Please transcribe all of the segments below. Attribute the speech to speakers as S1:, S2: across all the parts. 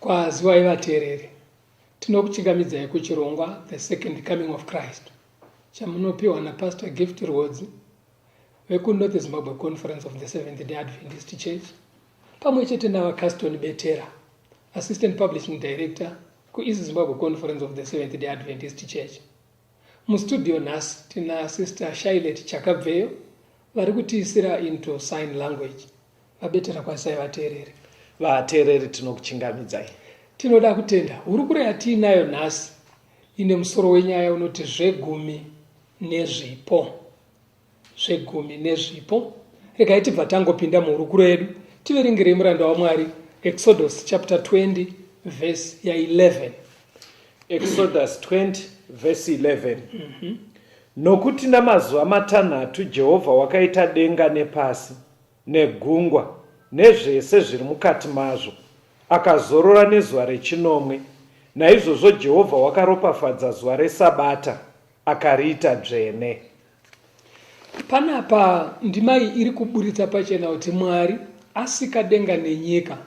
S1: Kwaziwai vateereri, tinokuchingamidzai kuchirongwa The Second Coming of Christ chamunopiwa naPastor Gift Rwodzi vekuNorth Zimbabwe Conference of the Seventh-day Adventist Church pamwe chete navaCaston Betera, Assistant Publishing Director kuEast Zimbabwe Conference of the Seventh-day Adventist Church. Mustudio nhasi tina Sister Shailet Chakabveyo vari kutiisira into sign language. Vabetera kwasai vateereri.
S2: Vateereri tinokuchingamidzai.
S1: Tinoda kutenda hurukuro yatiinayo nhasi ine musoro wenyaya unoti zvegumi nezvipo. Zvegumi nezvipo. Regai tibva tangopinda muhurukuro yedu tiverengerei muranda waMwari Exodus chapter 20 verse ya 11.
S2: Exodus 20 verse 11. Nokuti namazuva matanhatu Jehovha wakaita denga nepasi negungwa nezvese zviri mukati mazvo, akazorora nezuva rechinomwe. Naizvozvo Jehovha wakaropafadza zuva reSabata akariita dzvene.
S1: Panapa ndimai iri kuburitsa pachena kuti Mwari asika denga nenyika,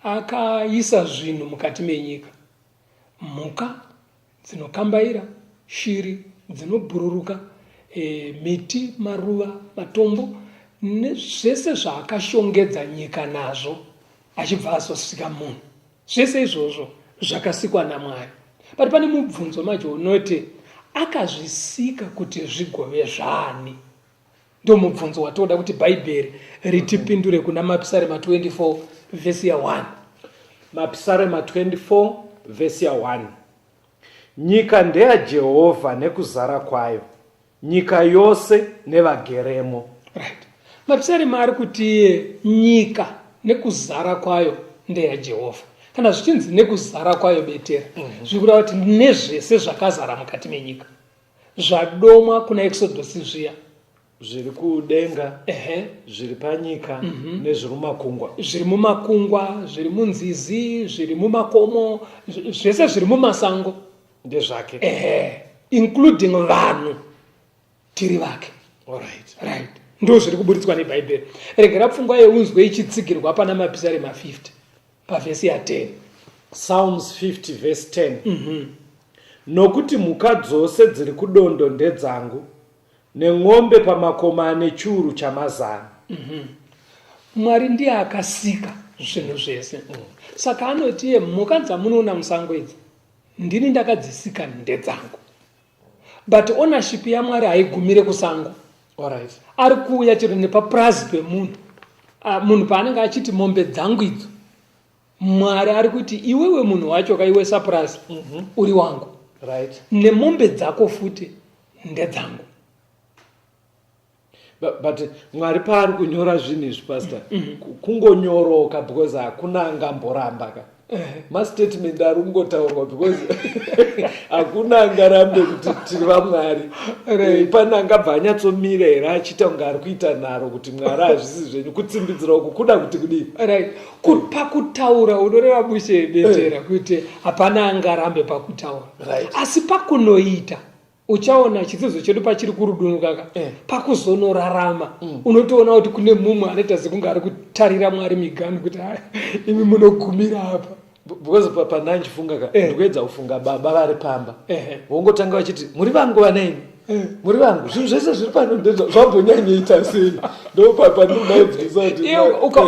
S1: akaisa zvinhu mukati menyika, mhuka dzinokambaira, shiri dzinobhururuka, miti, maruva, matombo nezvese zvaakashongedza nyika nazvo achibva azosika munhu. Zvese izvozvo zvakasikwa naMwari. But pane mubvunzo macho unoti akazvisika kuti zvigove zvani? Ndio mubvunzo watoda kuti Bhaibheri ritipindure kuna Mapisarema 24 verse ya 1.
S2: Mapisarema 24 verse ya 1. Nyika ndeya Jehovha nekuzara kwayo, nyika yose nevageremo.
S1: Right. Mapisarema ari kuti nyika nekuzara kwayo ndeya Jehovha. Kana zvichinzi nekuzara kwayo Betera, zvikureva kuti nezvese zvakazara mukati menyika. Zvadomwa kuna Exodus zviya.
S2: Zviri kudenga, zviri panyika, nezviri mumakungwa.
S1: Zviri mumakungwa, zviri munzizi, zviri mumakomo, zvese zviri mumasango
S2: ndezvake.
S1: Including vanhu tiri vake. Right. Ndo zviri kuburitswa neBhaibheri. Regera pfungwa yeunzwe ichitsigirwa pana Mapisarema 50 pavhesi ya 10.
S2: Psalms 50 verse 10. Nokuti mhuka dzose dziri kudondo ndedzangu, neng'ombe pamakoma ane chiuru chamazana.
S1: Mwari ndiye akasika zvinhu zvese. Saka anoti mhuka dzamunoona musango idzi ndini ndakadzisika ndedzangu. But ownership yaMwari haigumire kusango.
S2: Alright.
S1: Ari kuuya chero nepapurazi pemunhu. Munhu paanenge achiti mombe dzangu idzo, Mwari ari kuti iwewe munhu wacho kaiwe sapurazi uri wangu.
S2: Right.
S1: Nemombe dzako futi ndedzangu.
S2: But Mwari paari kunyora zvinhu izvi pastor, kungonyoroka because hakuna angamboramba ka. Mastatement ari kungotaurwa because hakuna angarambe kuti tiri vaMwari. Pana angabva anyatsomira here achiita kunge ari kuita nharo kuti Mwari hazvisi zvenyu, kutsimbidzira uku kuda kuti kudii.
S1: Right. Pakutaura unoreva bushe Betera kuti hapana angarambe pakutaura.
S2: Right.
S1: Asi pakunoita uchaona chidzidzo chedu pachiri kurudunuka pakuzonorarama unotoona kuti kune mumwe anoita sekunge ari tarira Mwari migani kuti imi munogumira apa.
S2: Because pana nchifunga ndikuedza kufunga baba vari pamba. Vongotanga vachiti muri vangu vaneni. Muri vangu zvinhu zvese zviri pano zvambonyanyeita sei. Ndo papa ndinobvisa kuti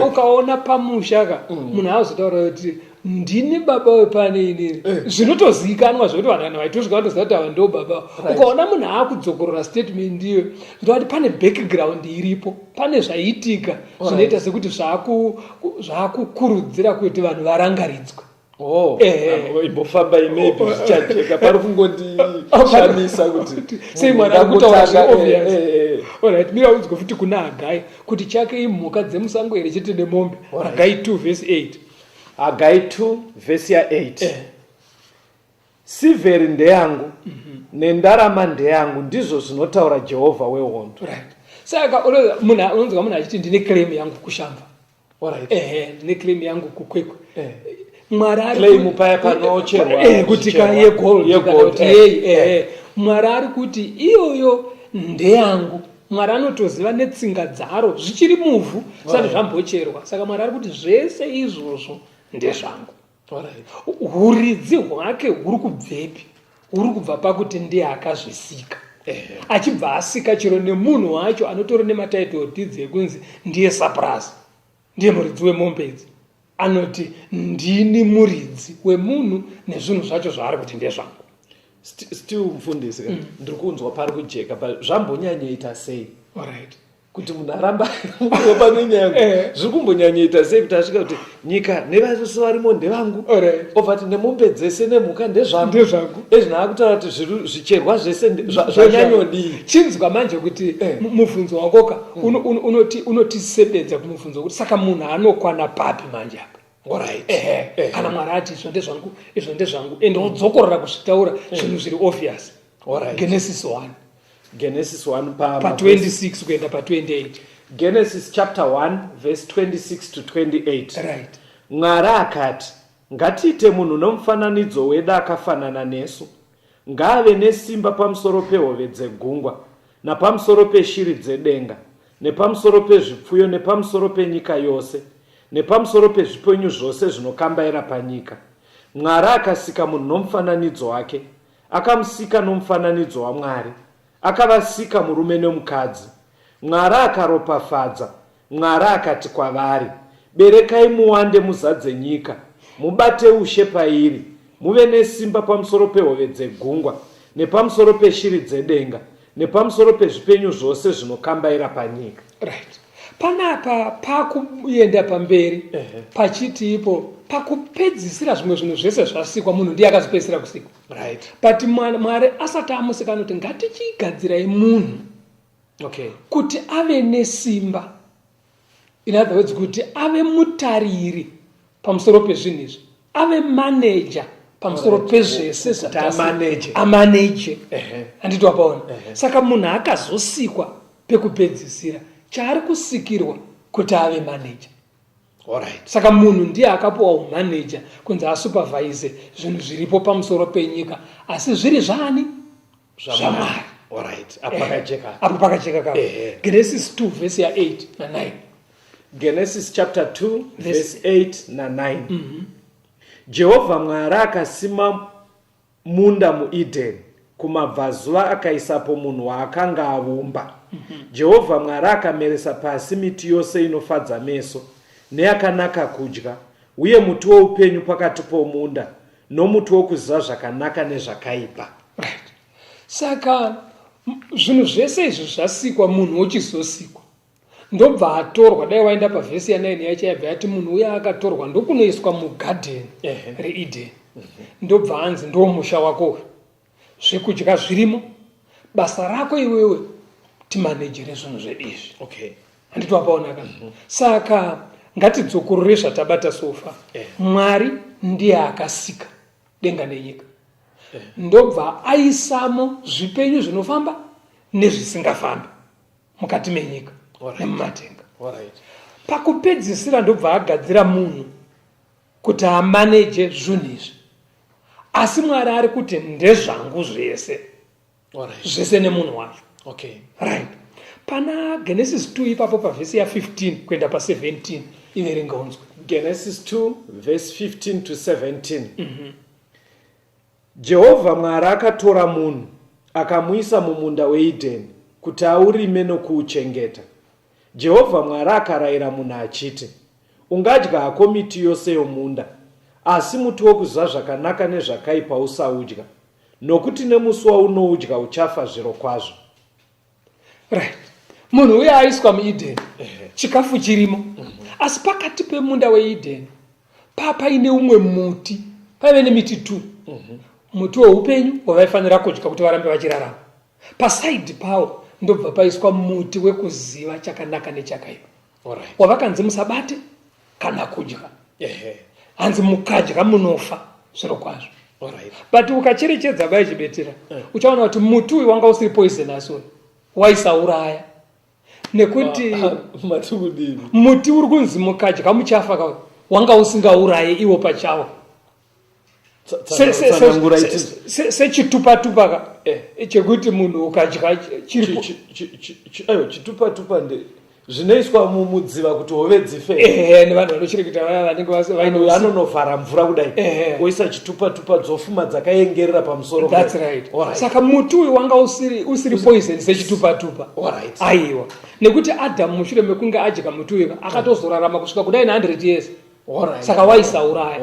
S1: ukaona pamushaka munhu azotaura kuti ndini baba wepane inini zvinotozikanwa zvekuti vanhu vaitosvika vatoziva kuti ava ndo baba. Ukaona munhu akudzokorora statement iyo zvinoita kuti pane background iripo, pane zvaiitika zvinoita sekuti zvaakukurudzira kuti vanhu varangaridzwe.
S2: Imbofamba maybe zvichajeka pari kungondishamisa kuti
S1: sei mwana akutaura zveobvious. Alright, mira unzwe futi kuna Hagai kuti chake imhuka dzemusango here chete nemombe. Hagai 2 verse 8.
S2: Hagai 2 verse 8. Sivheri ndeyangu nendarama ndeyangu, ndizvo zvinotaura Jehovha wehondo.
S1: Right. Saka unonzwa munhu achiti ndine claim yangu kushamba.
S2: Alright.
S1: Ndine claim yangu kukwekwe.
S2: Mwari claim paya panocherwa
S1: kuti kaye gold Mwari ari kuti iyoyo ndeyangu. Mwari anotoziva netsinga dzaro zvichiri muvhu saka zvambocherwa. Saka Mwari ari kuti zvese izvozvo ndezvangu. Huridzi hwake huri kubvepi? Huri kubva pakuti ndiye akazvisika. Achibva asika chero nemunhu wacho anotori nematitle deeds ekunzi ndiye surplus, ndiye muridzi wemombe idzi, anoti ndini muridzi wemunhu nezvinhu zvacho zvaari kuti ndezvangu.
S2: Still mfundisi ndiri kunzwa pari kujeka zvambonyanyeita sei.
S1: Alright.
S2: Kuti munhu aramba panenyangu zviri kumbonyanyeita sei kuti asvika kuti nyika nevasose varimo ndevangu, obva kuti nemombe dzese nemhuka ndezvangu. Ezvino akutaura kuti zvicherwa zvese zvanyanyodii.
S1: Chinzwa manje kuti mubvunzo wakoka unotisebedza kumubvunzo kuti saka munhu anokwana papi manje apa.
S2: Alright.
S1: Kana Mwari ati izvo ndezvangu ende wodzokorera kuzvitaura zvinhu zviri obvious. Genesis 1.
S2: Genesis 1
S1: pa 26 kuenda pa 28.
S2: Genesis chapter 1 verse 26 to 28.
S1: Right.
S2: Mwari akati, ngatiite munhu nomufananidzo wedu akafanana nesu, ngaave nesimba pamusoro pehove dzegungwa, napamusoro peshiri dzedenga, nepamusoro pezvipfuyo, nepamusoro penyika yose, nepamusoro pezvipenyu zvose zvinokambaira panyika. Mwari akasika munhu nomufananidzo wake, akamusika nomufananidzo waMwari, akavasika murume nomukadzi. Mwari akaropafadza. Mwari akati kwavari, berekai muwande muzadze nyika, mubate ushe pairi, muve nesimba pamusoro pehove dzegungwa, nepamusoro peshiri dzedenga, nepamusoro pezvipenyu zvose zvinokambaira panyika.
S1: Right. Panapa pakuenda pamberi pachiti ipo pakupedzisira zvimwe zvinhu zvese zvasikwa munhu ndiye akazopedzisira kusikwa.
S2: Right.
S1: But Mwari asati amusika anoti ngatichigadzirai munhu kuti ave nesimba, in other words kuti ave mutariri pamusoro pezvinhu izvi, ave manager pamusoro pezvese amanage. Handiti wapaona. Saka munhu akazosikwa pekupedzisira chaari kusikirwa kuti ave manager.
S2: Alright.
S1: Saka munhu ndiye akapuwa umanager kunzi asupervise zvinhu zviripo pamusoro penyika, asi zviri zvani? Zvamwari.
S2: Alright.
S1: Apo pakacheka kapo. Genesis 2 verse 8 na 9.
S2: Genesis chapter 2 verse 8 na 9. Jehovha Mwari akasima munda muEden, kumabvazuva akaisapo munhu waakanga avumba. Jehovha Mwari akameresa pasi miti yose inofadza meso neyakanaka kudya, uye muti woupenyu pakati pomunda, nomuti wokuziva zvakanaka nezvakaipa.
S1: Right. Saka zvinhu zvese izvi zvasikwa munhu wochizosikwa. Ndobva atorwa, dai waenda pavhesi ya9 yacho yabva yati munhu uya akatorwa ndokunoiswa mugarden reEden. Ndobva anzi ndo musha wako, zvekudya zvirimo, basa rako iwewe timanejere zvinhu zvedu izvi. Handiti wapaona kana. Saka ngatidzokorore zvatabata sofa. Mwari ndiye akasika denga nenyika. Ndobva aisamo zvipenyu zvinofamba nezvisingafambi mukati menyika nemumatenga. Pakupedzisira ndobva agadzira munhu kuti amaneje zvinhu izvi, asi Mwari ari kuti ndezvangu zvese, zvese nemunhu wacho. Right. pana Genesis 2 ipapo pavhesi ya 15 kuenda pa17 iverenga unzwe.
S2: Genesis 2 verse 15 to 17. Jehovha Mwari akatora munhu akamuisa mumunda weEdheni kuti aurime nokuuchengeta. Jehovha Mwari akarayira munhu achiti, ungadya hako miti yose yomunda, asi muti wokuziva zvakanaka nezvakaipa usaudya, nokuti nemusi waunoudya uchafa zviro kwazvo.
S1: Right. Munhu uye aiswa muEdheni, chikafu chirimo. Asi pakati pemunda weEdheni paine umwe muti, paive nemiti 2. Muti weupenyu wavaifanira kudya kuti varambe vachirarama. Pasaidi pawo ndobva paiswa muti wekuziva chakanaka nechakaipa.
S2: Alright.
S1: Wavakanzi musabate kana kudya. Hanzi mukadya munofa zviro kwazvo.
S2: Alright.
S1: But ukacherechedza bai chibetera, uchaona kuti muti uyu wanga usiri poisonous, waisauraya. Nekuti muti uri kunzi mukadya muchafa wanga usingauraye iwo pachawo. Sechitupa-tupa chekuti munhu ukadya
S2: chitupa-tupa zvinoiswa mumudziva kuti hove dzife.
S1: Nevanhu vanochireketa vanenge
S2: vanonovhara mvura kudai oisa chitupa-tupa dzofuma dzakaengerera pamusoro.
S1: That's right. Saka muti uyu wanga usiri poison sechitupa-tupa. Aiwa. Nekuti Adamu mushure mekunge adya muti uyu akatozorarama kusvika kudai 100 years. Saka waisauraya.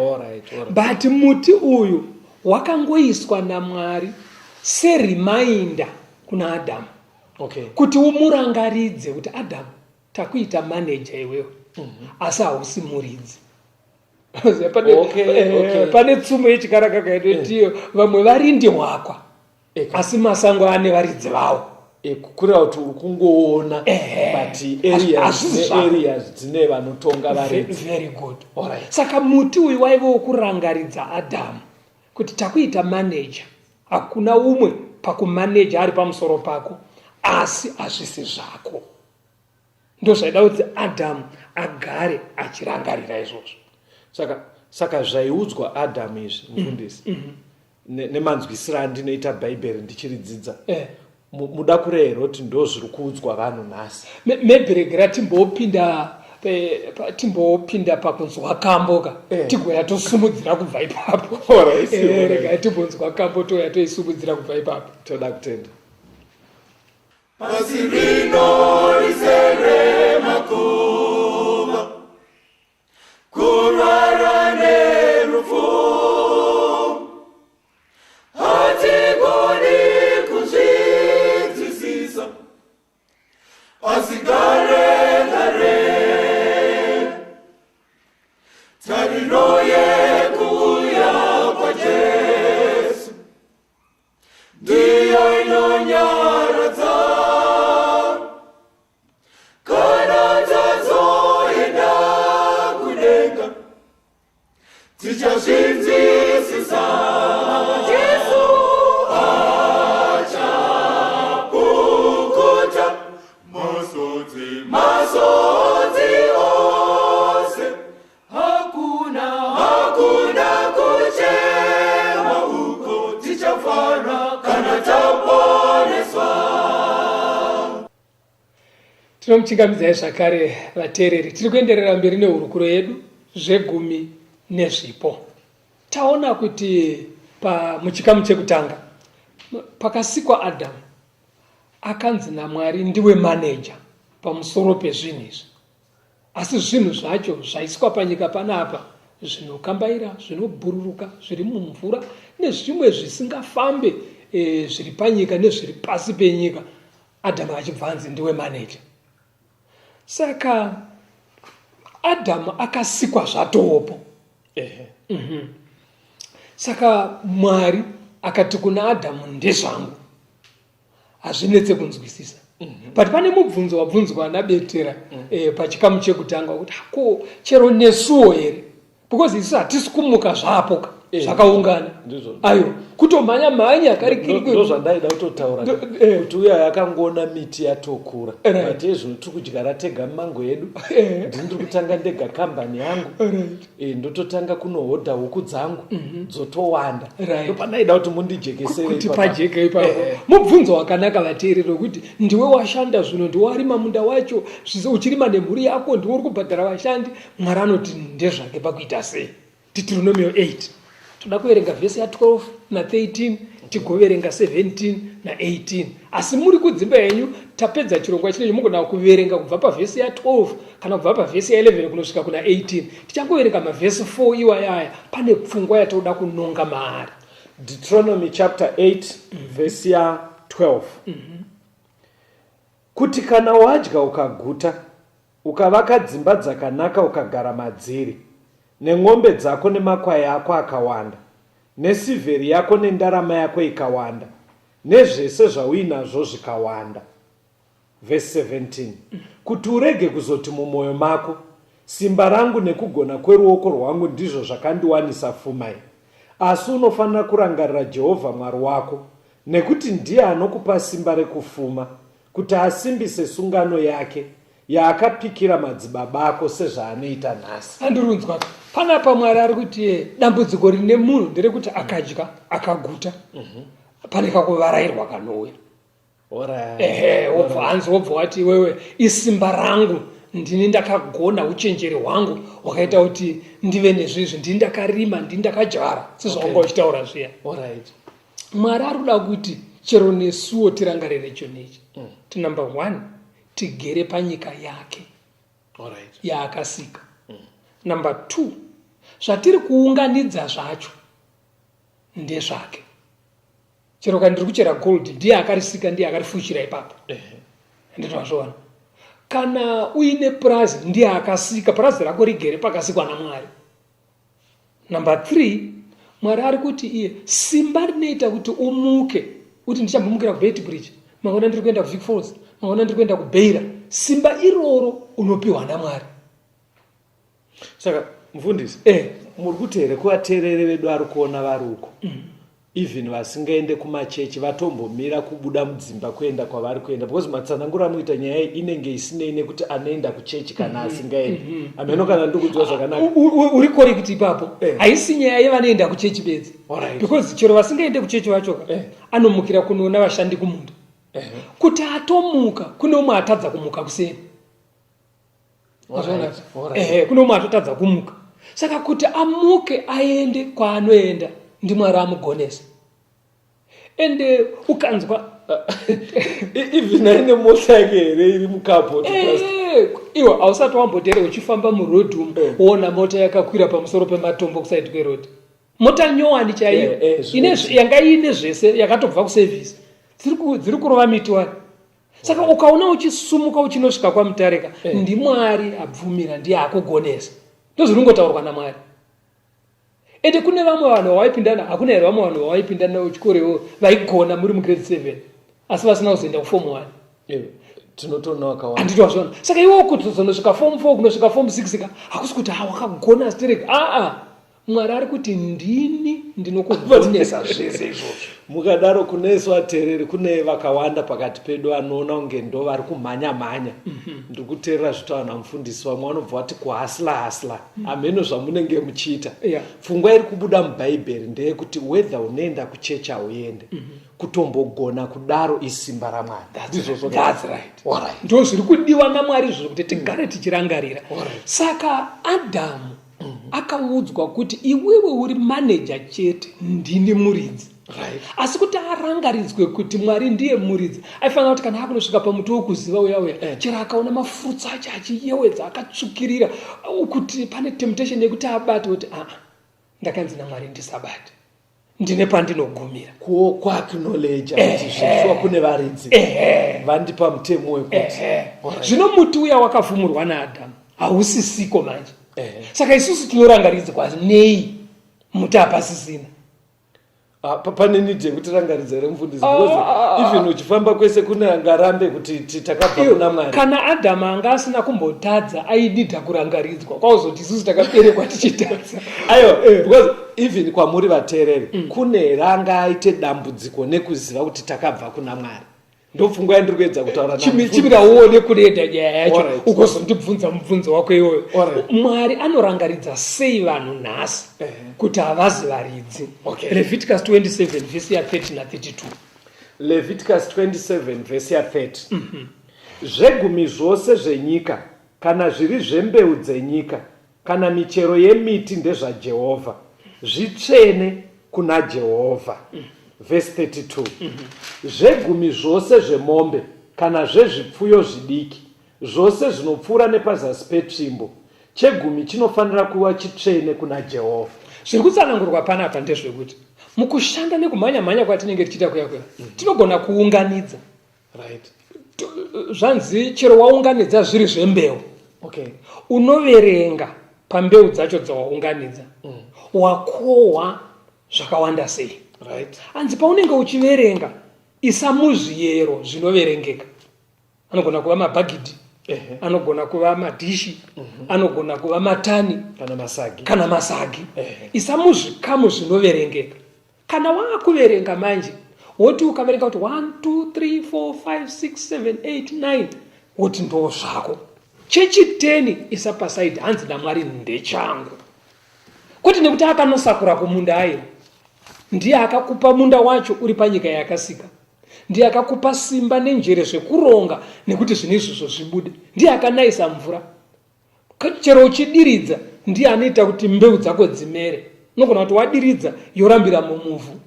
S1: But muti uyu wakangoiswa naMwari sereminder kuna Adamu. Kuti umurangaridze kuti Adamu takuita manager iwewe. Asi hausi muridzi. Pane tsumo yechikarakaka yatotiyo vamwe varindi wakwa. Asi masango ane varidzi vavo.
S2: Kukurira kuti uri kungoona but areas dzine vanotonga varidzi.
S1: Very good. Saka muti uyu waive wokurangaridza Adamu kuti takuita manager. Hakuna umwe pakumanager ari pamusoro pako, asi hazvisi zvako. Ndozvaida kuti Adamu agare achirangarira izvozvo.
S2: Saka zvaiudzwa Adamu izvi mufundisi nemanzwisiro andinoita bhaibheri ndichiridzidza. Muda kurehera kuti ndo zviri kuudzwa vanhu nhasi.
S1: Maybe regera timbopinda pakunzwa kamboka tigoya tosumudzira kubva ipapo. Rega timbonzwa kambo toya toisumudzira kubva ipapo.
S2: Toda kutenda.
S3: Pasi rino rizere makuva, kurwara nerufu, hatigoni kuzvinzwisisa, asi gare tariro yekuuya kwaJesu ndiyo inonyaradza. Kana tazoenda kudenga tichazvinzwisisa, Jesu achapukuta masodzi ose. Hakuna kuchema uko, tichafara kana taponeswa.
S1: Tinomuchingamidzai zvakare vateereri. Tiri kuenderera mberi nehurukuro yedu Zvegumi nezvipo. Taona kuti muchikamu chekutanga pakasikwa Adamu akanzi naMwari ndiwe manager pamusoro pezvinhu izvi. Asi zvinhu zvacho zvaiswa panyika panapa zvinokambaira, zvinobhururuka, zviri mumvura nezvimwe zvisingafambe zviri panyika nezviri pasi penyika, Adamu achibva anzi ndiwe manager. Saka Adamu akasikwa zvatopo. Saka Mwari akati kuna Adamu ndezvangu, hazvinetse kunzwisisa. But pane mubvunzo wabvunzwa naBetera pachikamu chekutanga kuti hako chero nesuwo here, because isu hatisi kumuka zvapoka. zvakaungana ayo kutomhanya mhanya
S2: ndo zvandaida kutotaura kuti uya yakangoona miti yatokura mati ezvino tiri kudyara tega mumango edu ndiri kutanga ndega kambani yangu ndototanga kunohodha huku dzangu dzotowanda ndopanaida kuti mundijekesere
S1: pajeke ipapo mubvunzo wakanaka vateereri wekuti ndiwe washanda zvino ndiwe warima munda wacho uchirima nemhuri yako ndiwe uri kubhadhara vashandi. Mwari anoti ndezvake pakuita sei. Deuteronomy 8 toda kuverenga vhesi ya12 na13 tigoverenga 17 na18 asi muri kudzimba yenyu tapedza chirongwa chinecho mugona kuverenga kubva pavhesi ya12 kana kubva pavhesi ya11 kunosvika kuna 18 tichangoverenga mavhesi 4 iwayaya pane pfungwa yatoda kunonga maari.
S2: Deuteronomy chapter 8 vhesi ya12 kuti kana wadya ukaguta ukavaka dzimba dzakanaka ukagara madziri nemombe dzako nemakwai ako akawanda nesivheri yako nendarama yako ikawanda nezvese zvauinazvo zvikawanda. Verse 17 kuti urege kuzoti mumwoyo mako simba rangu nekugona kweruoko rwangu ndizvo zvakandiwanisa pfumai, asi unofanira kurangarira Jehovha Mwari wako nekuti ndiye anokupa simba rekufuma kuti asimbise sungano yake yaakapikira madzibaba ako sezvaanoita nhasi.
S1: Andurunzwa panapa Mwari ari kuti dambudziko rine munhu nderekuti akadya akaguta pane kakuvarairwa kanouya. Wobva wati wewe isimba rangu ndini ndakagona uchenjeri hwangu hwakaita kuti ndive nezvizvi ndini ndakarima ndini ndakadyara sezvaunga uchitaura zviya. Mwari ari kuda kuti chero nesuwo tirangarire chonechi. Number 1 tigere panyika yake yaakasika. Number 2 zvatiri kuunganidza zvacho ndezvake. Chero kana ndiri kuchera gold ndiye akarisika ndiye akarifushira ipapo. Nditozvaona. Kana uine purazi ndiye akasika purazi rako rigere pakasikwa naMwari. Number 3 Mwari ari kuti iye simba rinoita kuti umuke kuti ndichambomukira kuBeit Bridge mangona ndiri kuenda kuVic Falls mangona ndiri kuenda kuBetera simba iroro unopiwa naMwari.
S2: Saka mufundisi muri kuti here kuvateereri vedu ari kuona vari uko even vasingaende kumachechi vatombomira kubuda mudzimba kuenda kwavari kuenda because matsananguro anoita nyaya inenge isinei nekuti anoenda kuchechi kana asingaendi. Ameno kana ndikudzwa zvakanaka
S1: uri correct ipapo haisi nyaya yevanoenda kuchechi bedzi because chero vasingaende kuchechi vacho anomukira kunoona vashandi kumunda kuti atomuka kune umwe atadza kumuka kuseri. Kune umwe atotadza kumuka saka kuti amuke aende kwaanoenda ndiMwari amugonesa. Ende ukanzwa
S2: even aine mota yake here iri mukapoti
S1: iwe hausati wamboteere uchifamba muroad woona mota yakakwira pamusoro pematombo kusaidi kwerodi. Mota nyowani chaiyo yanga iine zvese yakatobva kuservice dziri kurova miti wani. Saka ukaona uchisumuka uchinosvika kwamutarika ndiMwari abvumira ndiye akugonesa. Ndozviringotaurwa naMwari. Ende kune vamwe vanhu vawaipindana hakuna here vamwe vanhu vawaipindana uchikorewo vaigona muri mugrade 7 asi vasina kuzoenda kuform 1.
S2: Tinotoona wakawanda.
S1: Anditozvona. Saka iwo kuti uzonosvika form 4 kunosvika form 6 hakusi kuti wakagona stereka. Mwari ari kuti ndini ndinokugonesa zvese izvozvo.
S2: Mukadaro kunesu vateereri kune vakawanda pakati pedu anoona kunge ndo vari kumhanya ndiri kuteerera zvitaura namufundisi wamwe vanobva vati kuhasla ameno zvamunenge muchiita. Pfungwa iri kubuda mubhaibheri ndeyekuti whether unoenda kuchechi hauende kutombogona kudaro isimba raMwari.
S1: That's right. Ndo zviri kudiwa naMwari izvozvo kuti tigare tichirangarira. Saka Adamu akaudzwa kuti iwewe uri manager chete ndini muridzi. Asi kuti arangaridzwe kuti Mwari ndiye muridzi aifanira kuti kana akunosvika pamuti wokuziva uya chero akaona mafruits acho achiyewedza akatsvukirira kuti pane temptation yekuti abate kuti ndakanzi naMwari ndisabate ndine pandinogumira
S2: kwaaknowledge kuti zvishwa kune varidzi vandipa mutemo wekuti
S1: zvino muti uya wakavhumurwa naAdamu hausisiko manje. Saka isusu tinorangaridzwa nei muti hapasisina.
S2: pane need yekuti rangaridza remufundisi because even uchifamba kwese kune angarambe kuti takabva kuna Mwari.
S1: Kana Adhamu anga asina kumbotadza aididha kurangaridzwa kwauzoti isusu takaberekwa tichitadza.
S2: Because even kwamuri vateereri kune ranga aite dambudziko nekuziva kuti takabva kuna Mwari. Ndopfungwa yandiri kuedza kutaura
S1: chimira uone kureda nyaya yacho ukazondibvunza mubvunzo wako iwoyo. Mwari anorangaridza sei vanhu nhasi kuti havazi varidzi. Leviticus 27 vhesi ya 30 na 32.
S2: Leviticus 27 vhesi ya 30. Zvegumi zvose zvenyika kana zviri zvembeu dzenyika kana michero yemiti ndezvaJehovha, zvitsvene kuna Jehovha. Verse 32. Zvegumi zvose zvemombe kana zvezvipfuyo zvidiki zvose zvinopfuura nepazasi petsvimbo, chegumi chinofanira kuva chitsvene kuna Jehovha.
S1: Zviri kutsanangurwa panapa ndezvekuti mukushanda nekumhanya-mhanya kwatinenge tichiita kuya tinogona kuunganidza.
S2: Right.
S1: Zvanzi chero waunganidza zviri zvembeu, unoverenga pambeu dzacho dzawaunganidza wakohwa zvakawanda sei.
S2: Right.
S1: Anzi paunenge uchiverenga isa muzviyero zvinoverengeka. Anogona kuva mabhagidhi, anogona kuva madhishi, anogona kuva matani kana masagi. Isa muzvikamu zvinoverengeka. Kana wakuverenga manje woti ukaverenga kuti 1 2 3 4 5 6 7 8 9 woti ndo zvako. Chechiteni isa pasaidi hanzi naMwari ndechangu. Kuti nekuti akanosakura kumunda ayo, ndiye akakupa munda wacho uri panyika yakasika, ndiye akakupa simba nenjere zvekuronga nekuti zvinizvozvo zvibude, ndiye akanayisa mvura. Chero uchidiridza ndiye anoita kuti mbeu dzako dzimere. Unogona kuti wadiridza yorambira mumuvhu.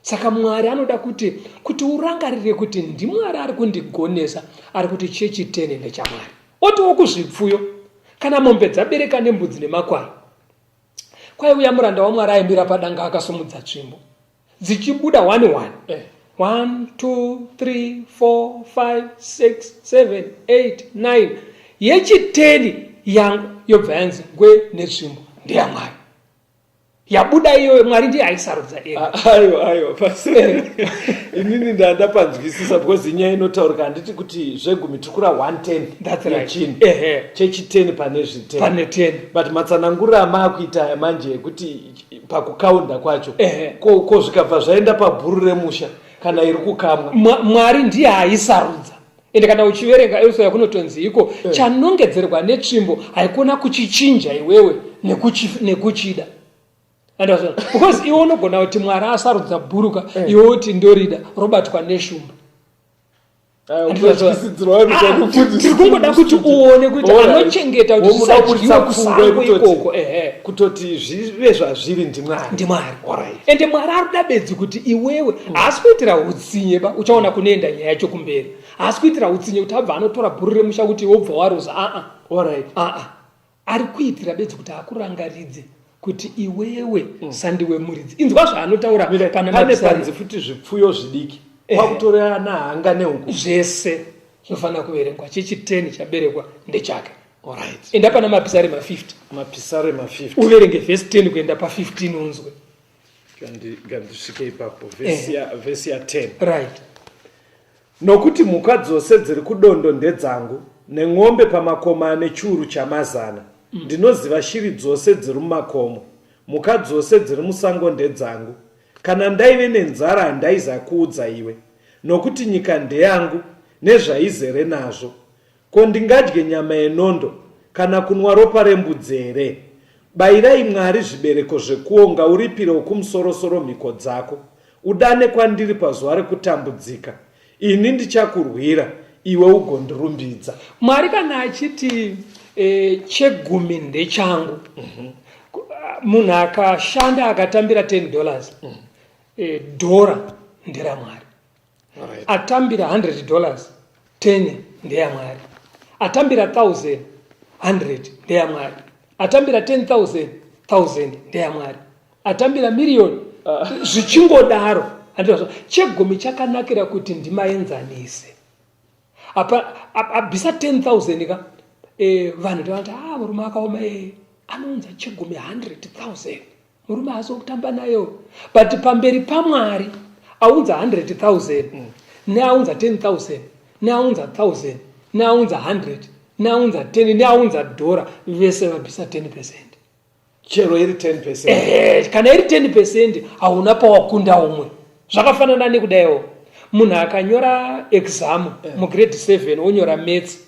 S1: Saka Mwari anoda kuti urangarire kuti ndiMwari ari kundigonesa, ari kuti chechitene nechaMwari. Otiwo kuzvipfuyo kana mombe dzabereka nembudzi nemakwai, kwaiuya muranda waMwari aimira padanga akasomudza tsvimbo dzichibuda 1 1 2 3 4 5 6 7 8 9 yechiteni yangu yobva yanzi ngwe netsvimbo ndeyaMwari. Yabuda iyoyo Mwari ndiye aisarudza ega.
S2: Aiwa pasi. Inini ndandapanzwisisa because inyaya inotaurika handiti kuti zvegumi tukura 110.
S1: That's right.
S2: Chechiteni pane zviteni.
S1: Pane 10.
S2: But matsanangura amakuita manje kuti pakukaunda kwacho ko zvikabva zvaenda pabhuru remusha kana iri kukamwa.
S1: Mwari ndiye aisarudza. Ende kana uchiverenga Elsa yakunotonzi iko chanongedzerwa netsvimbo haikona kuchichinja iwewe nekuchida. Because iwe unogona kuti Mwari asarudza bhuruka iwe uti ndorida robatwa neshumba. Tiri kungoda kuti uone kuti anochengeta kuti zvisadyiwe kusango ikoko.
S2: Kutoti zvive zvazviri ndiMwari.
S1: Ende Mwari arikuda bedzi kuti iwewe haasi kuitira utsinye uchaona kunoenda nyaya yacho kumberi. Haasi kuitira utsinye kuti abva anotora bhuru remusha kuti wobva waroza. Ari kuitira bedzi kuti akurangaridze kuti iwewe sandiwe muridzi. Inzwa zvaanotaura
S2: pane panzi futi zvipfuyo zvidiki. Kwakutorera nahanga nehuku
S1: zvese zvofanira kuverengwa. Chechiteni chaberekwa ndechake. Enda pana mapisare ma50. Uverenge vhesi 10 kuenda pa15 unzwe.
S2: Ngandisvike ipapo vhesi ya 10.
S1: Right.
S2: Nokuti mhuka dzose dziri kudondo ndedzangu, nemwombe pamakoma ane chiuru chamazana. Ndinoziva shiri dzose dziri mumakomo, mhuka dzose dziri musango ndedzangu. Kana ndaive nenzara handaiza kuudza iwe, nokuti nyika ndeyangu nezvaizere nazvo. Ko ndingadye nyama yenondo kana kunwa ropa rembudzi here? Bayirai Mwari zvibereko zvekuonga, uripire wokumusoro-soro mhiko dzako. Udane kwandiri pazuva rekutambudzika, ini ndichakurwira, iwe ugondirumbidza.
S1: Mwari kana achiti chegumi ndechangu, munhu akashanda akatambira $10, dhora nderaMwari. Atambira $100, 10 ndeyaMwari. Atambira 1,000, 100 ndeyaMwari. Atambira 10,000, 1,000 ndeyaMwari. Atambira million zvichingodaro. Chegumi chakanakira kuti ndimaenzanise. Abvisa 10,000 ka vanhu ndavati murume akaoma anounza chegumi 100,000 murume azokutamba nayo. But pamberi pamwari aunza 100,000 neaunza 10,000 neaunza 1,000 neaunza 100 neaunza 10 neaunza $1 vese vabvisa 10%.
S2: chero iri 10%.
S1: Kana iri 10% hauna pawakunda umwe. Zvakafanana nekudaiwo munhu akanyora exam mugrade 7 onyora maths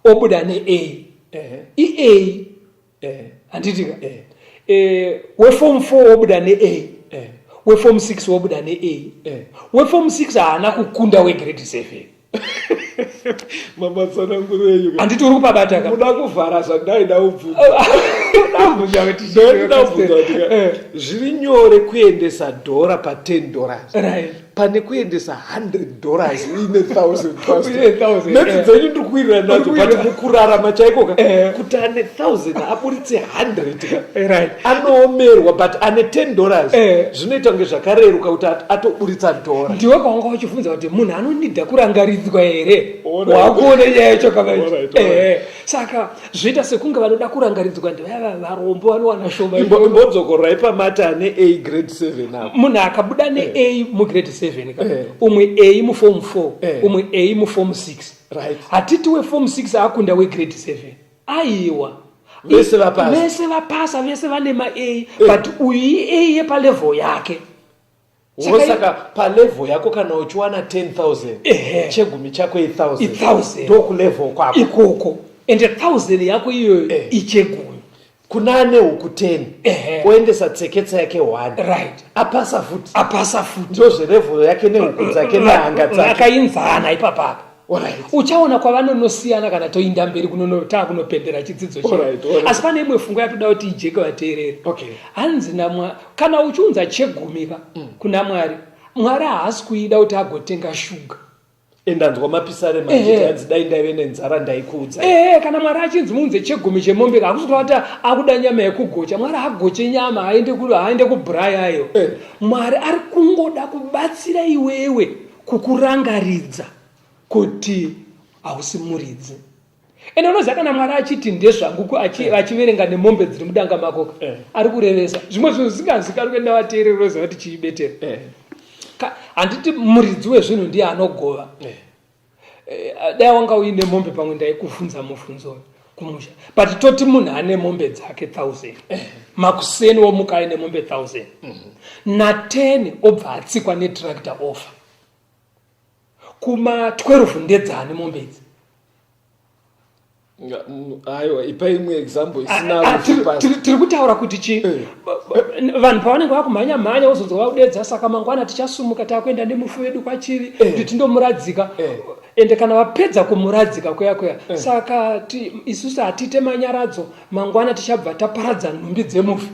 S1: obuda neA. EA handitika weform 4 obuda neA, weform 6 obuda neA, weform 6 haana kukunda wegrade 7.
S2: mamatsanangureyo
S1: handiti uri kupabata ka
S2: muda kuvhara zvandaida ubvudza zviri nyore kuendesa $1 pa $10 pane kuendesa $100 ine 1,000 neti dzenyu ndiri kuirira nadzo but mukurarama chaiko ka kuti ane 1,000 aburitse 100 anoomerwa but ane $10 zvinoita kunge zvakareruka kuti atoburitsa $1.
S1: ndiwe kwanga uchibvunza kuti munhu anonidha kurangaridzwa here wakuona nyaya yacho kama saka zvoita sekunge vanoda kurangaridzwa ndivava varombo vanowana shoma.
S2: imbodzokorai pamata ane A grade 7 apo
S1: munhu akabuda neA mugrade 7 umwe A muform 4 umwe A muform 6 hatiti weform 6 akunda wegrade 7 aiwa
S2: vese vapasa
S1: vese vane maA but uyu A yepalevel yake.
S2: Saka palevel yako kana uchiwana 10,000 chegumi chako 1,000 ndokulevel kwako
S1: ikoko and 1,000 yako iyo ichegumi
S2: kunane huku 10 oendesa tseketsa yake 1 apasa futi ndozverevel yake nehuku dzake nehanga dzake
S1: akainzana ipapapa. Uchaona kwavanonosiyana kana toinda mberi kunopendera chidzidzo chedu. Asi pane imwe fungo yatoda kuti ijeke vateereri. Hanzi kana uchiunza chegumika kuna Mwari haasi kuida kuti agotenga shuga.
S2: Endanzwa mapisare majita hanzi dai ndaive nenzara ndaikuudza.
S1: Kana Mwari achinzi muunze chegumi chemombe hakusvika kuti akuda nyama yekugocha. Mwari hagoche nyama haende kubrayayo. Mwari ari kungoda kubatsira iwewe kukurangaridza kuti hausi muridzi. Ende unoziva kana Mwari achiti ndezvangu achiverenga nemombe dziri mudanga mako ari kurevesa zvimwe zvinhu zvisingazikanwi kuenda vateereri unoziva kuti chiibetera. Handiti muridzi wezvinhu ndiye anogova. Dai wanga uine mombe pamwe ndaikuvhunza mubvunzo kumusha but toti munhu ane mombe dzake 1,000 makuseni womuka aine mombe 1,000 na 10 obva atsikwa netractor ofa kuma 12 ndedzane mombe idzi.
S2: aiwa ipa imwe example isina
S1: tiri kutaura kuti vanhu pavanenge vakumhanya wozonzwa vaudedza saka mangwana tichasumuka takuenda nemufu wedu kwachiri kuti tindomuradzika ende kana vapedza kumuradzika kuya saka isusu hatite manyaradzo mangwana tichabva taparadza nhumbi dzemufu.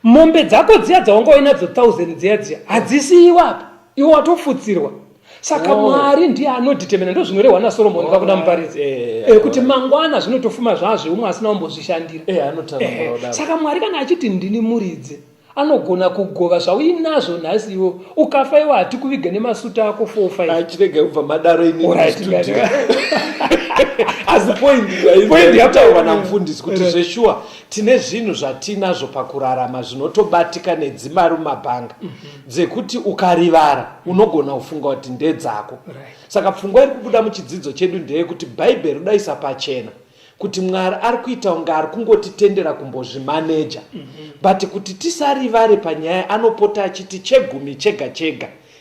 S1: Mombe dzako dziya dzawanga uinadzo 1,000 dziya hadzisi iwapo iwo watofutsirwa. Saka Mwari ndiye anodetermina ndozvinorehwa naSolomoni kakuna muparidzi kuti mangwana zvinotofuma zvazvo umwe asina kumbozvishandira. Saka Mwari kana achiti ndini muridzi anogona kugova zvauinazvo nhasi iwo ukafa iwo hati kuviga nemasuta ako 4-5
S2: achirege kubva madaro asi point yataurwa namufundisi kuti zveshuwa tine zvinhu zvatinazvo pakurarama zvinotobatika nedzimari mumabhanga dzekuti ukarivara unogona kufunga kuti ndedzako. Saka pfungwa iri kubuda muchidzidzo chedu ndeyekuti bhaibheri udaisa pachena kuti Mwari ari kuita kunge ari kungotitendera kumbozvimaneja but kuti tisarivare panyaya anopota achiti chegumi chega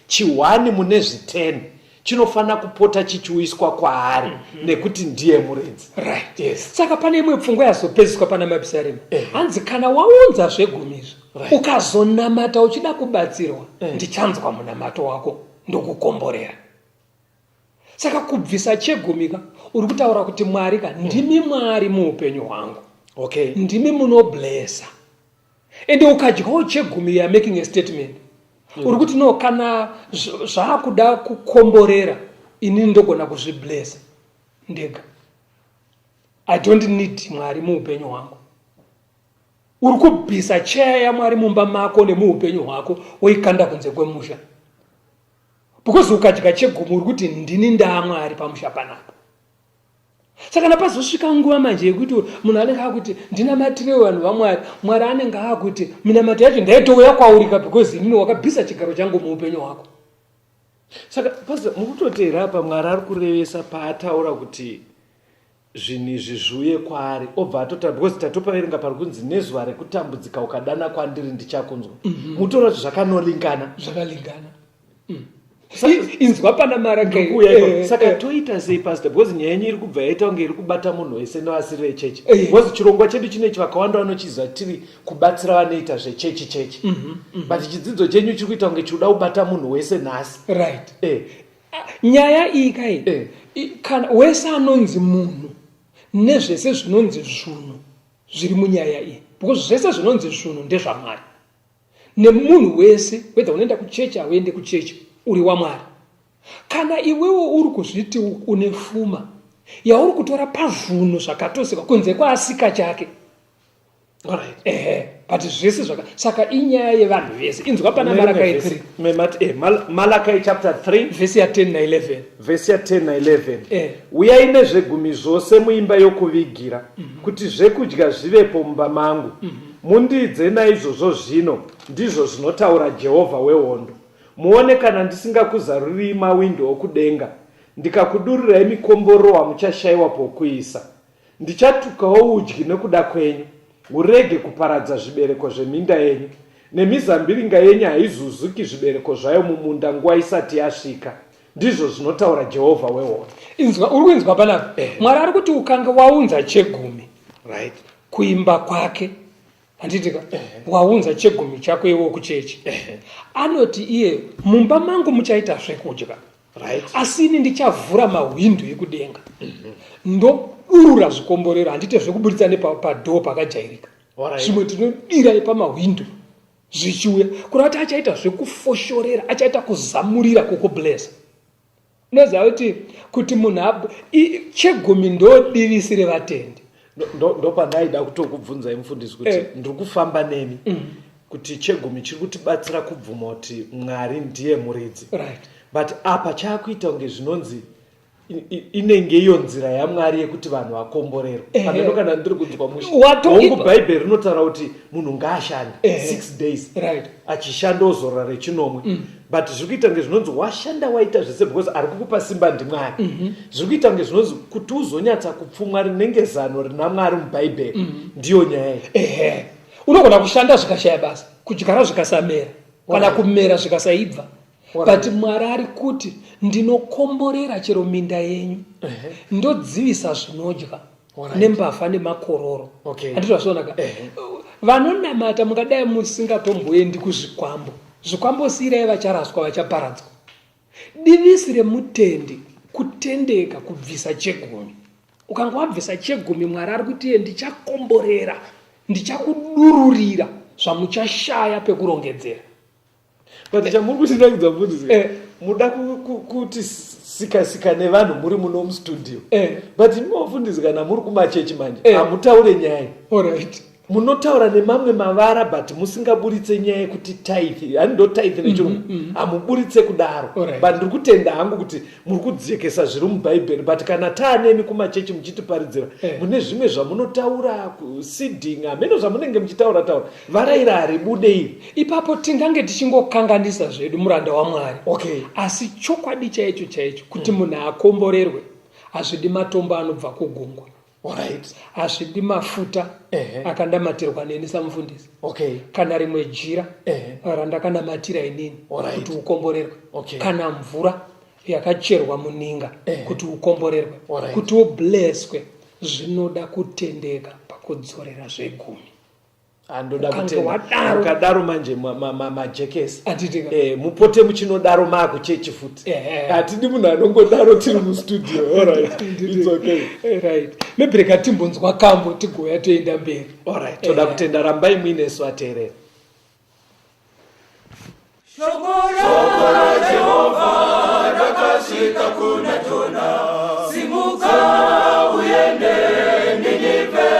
S2: chiwani mune 10 chinofana kupota chichiuiswa kwaari nekuti ndiye muredzi. Saka pane imwe pfungwa yazopedziswa pana mapisaremu hanzi kana waunza zvegumizvo ukazonamata uchida kubatsirwa ndichanzwa munamato wako ndokukomborera. Saka kubvisa chegumika uri kutaura kuti Mwari ndimi Mwari muupenyu hwangu ndimi munoblessa ende ukadyawo chegumi ya making a statement uri kuti no kana zvaakuda kukomborera ini ndogona kuzviblessa ndega. I don't need Mwari muupenyu hwangu. Uri kubvisa cheya yaMwari mumba mako nemuupenyu hwako woikanda kunze kwemusha because ukadya chegumi uri kuti ndini ndaMwari pamusha panapa.
S1: Saka napazosvika nguva manje yekuti munhu anenge akuti ndinamatire vanhu vaMwari, Mwari anenge akuti minamato yacho ndaitouya kwaurika because inini wakabvisa chigaro changu muupenyu hwako.
S2: Saka pastor, mukutoteera apa Mwari ari kurevesa paataura kuti zvinhu izvi zviuye kwaari, obva atotaura because tatopaverenga pari kunzi nezuva rekutambudzika ukadana kwandiri ndichakunzwa. Mutoona kuti zvakanolingana.
S1: Inzwa pana marakai.
S2: Saka toita sei pastor, because nyaya yenyu iri kubva yaita kunge iri kubata munhu wese nevasiri vechechi. Because chirongwa chedu chinechi vakawanda vanochiziva tiri kubatsira vanoita zvechechi. But chidzidzo chenyu chiri kuita kunge chikuda kubata munhu wese nhasi.
S1: Right. Nyaya iyi kai kana wese anonzi munhu nezvese zvinonzi zvunhu zviri munyaya iyi, because zvese zvinonzi zvunhu ndezvaMwari. Nemunhu wese whether unoenda kuchechi auende kuchechi uri waMwari. Kana iwewo uri kuzviti une pfuma yauri kutora pazvunhu zvakatosika kunze kwaasika chake.
S2: Alright.
S1: But zvese zvaka saka inyaya yevanhu vese. Inzwa pana Malakai 3.
S2: Malachi chapter 3
S1: verse ya 10 na 11.
S2: Verse ya 10 na 11. Uyai nezvegumi zvose muimba yokuvigira kuti zvekudya zvivepo mumba mangu. Mundidze naizvozvo zvino, ndizvo zvinotaura Jehovha wehondo. Muone kana ndisingakuzaruri mawindo okudenga, ndikakudurirai mikomborowa muchashayiwa pokuisa. Ndichatukawo udyi nekuda kwenyu, urege kuparadza zvibereko zveminda yenyu, nemizambiringa yenyu haizuzuki zvibereko zvayo mumunda nguva isati yasvika. Ndizvo zvinotaura Jehovha wehondo.
S1: Inzwa uri kuinzwa panapa. Mwari ari kuti ukanga waunza chegumi kuimba kwake, handitika waunza chegumi chako iwo kuchechi. Anoti iye mumba mangu muchaita zvekudya. Asi ini ndichavhura mawindo ekudenga. Ndodurura zvikomborero, handite zvekuburitsa nepadhoo pakajairika. Zvimwe tinodira pamawindo zvichiuya. Kuna kuti achaita zvekufoshorera, achaita kuzamurira kukublesa. Unoziva kuti munhu chegumi ndodivisire vatendi.
S2: Ndopanaida kutokubvunzai mufundisi kuti ndiri kufamba nemi kuti chegumi chiri kutibatsira kubvuma kuti Mwari ndiye muridzi. But apa chaakuita kunge zvinonzi inenge iyo nzira yaMwari yekuti vanhu vakomborerwe. Pameno kana ndiri kunzwa hongu Bhaibheri rinotaura kuti munhu ngaashande 6 days achishanda ozorora rechinomwe. But zviri kuita kunge zvinonzi washanda waita zvese because ari kukupa simba ndiMwari. Zviri kuita kunge zvinonzi kuti uzonyatsa kupfumwa rinenge zano rina Mwari muBhaibheri ndiyo nyaya iyi.
S1: Unogona kushanda zvikashaya basa, kudyara zvikasamera, kana kumera zvikasaibva. But Mwari ari kuti ndinokomborera chero minda yenyu, ndodzivisa zvinodya nembavha nemakororo. Handizvazvionaka. Vanonamata mungadai musingatomboendi kuzvikwambo. Zvikwambo sirai vacharaswa, vachaparadzwa. Divisire mutendi kutendeka kubvisa chegumi. Ukanga wabvisa chegumi, Mwari ari kuti ndichakomborera, ndichakudururira zvamuchashaya pekurongedzera.
S2: But chamuri kuchindakidza mufundisi, muda kuti sika nevanhu muri muno mustudio. But imofundisi kana muri kumachechi manje hamutaure nyaya. Munotaura nemamwe mavara but musingaburitse nyaya yekuti tithe. Hando tithe nechirungu. Hamuburitse kudaro. But ndiri kutenda hangu kuti muri kudzekesa zviri muBhaibheri. But kana taanemi kumachechi muchitiparidzira, mune zvimwe zvamunotaura kuseeding, ameno zvamunenge muchitaura. Varaira haribude iri. Ipapo
S1: tingange tichingokanganisa zvedu muranda waMwari. Asi chokwadi chaicho kuti munhu akomborerwe hazvidi matombo anobva kugungwa. Hazvidi mafuta akandamatirwa neni samufundisi. Kana rimwe jira randakanamatira inini kuti ukomborerwe. Kana mvura yakacherwa muninga kuti ukomborerwe. Kuti ubleswe, zvinoda kutendeka pakudzorera zvegumi.
S2: Andoda kutenda ukadaro manje majekesi mupote muchinodaro makuchechi futi. Hatidi munhu anongodaro tiri mustudio. Alright, it's okay.
S1: Maybe katimbonzwa kambo tigoya toenda mberi.
S2: Alright, toda kutenda, rambai muinesu vateereri.
S3: Shoko la Jehova rakasvika kuna Jona, simuka uende Ninive,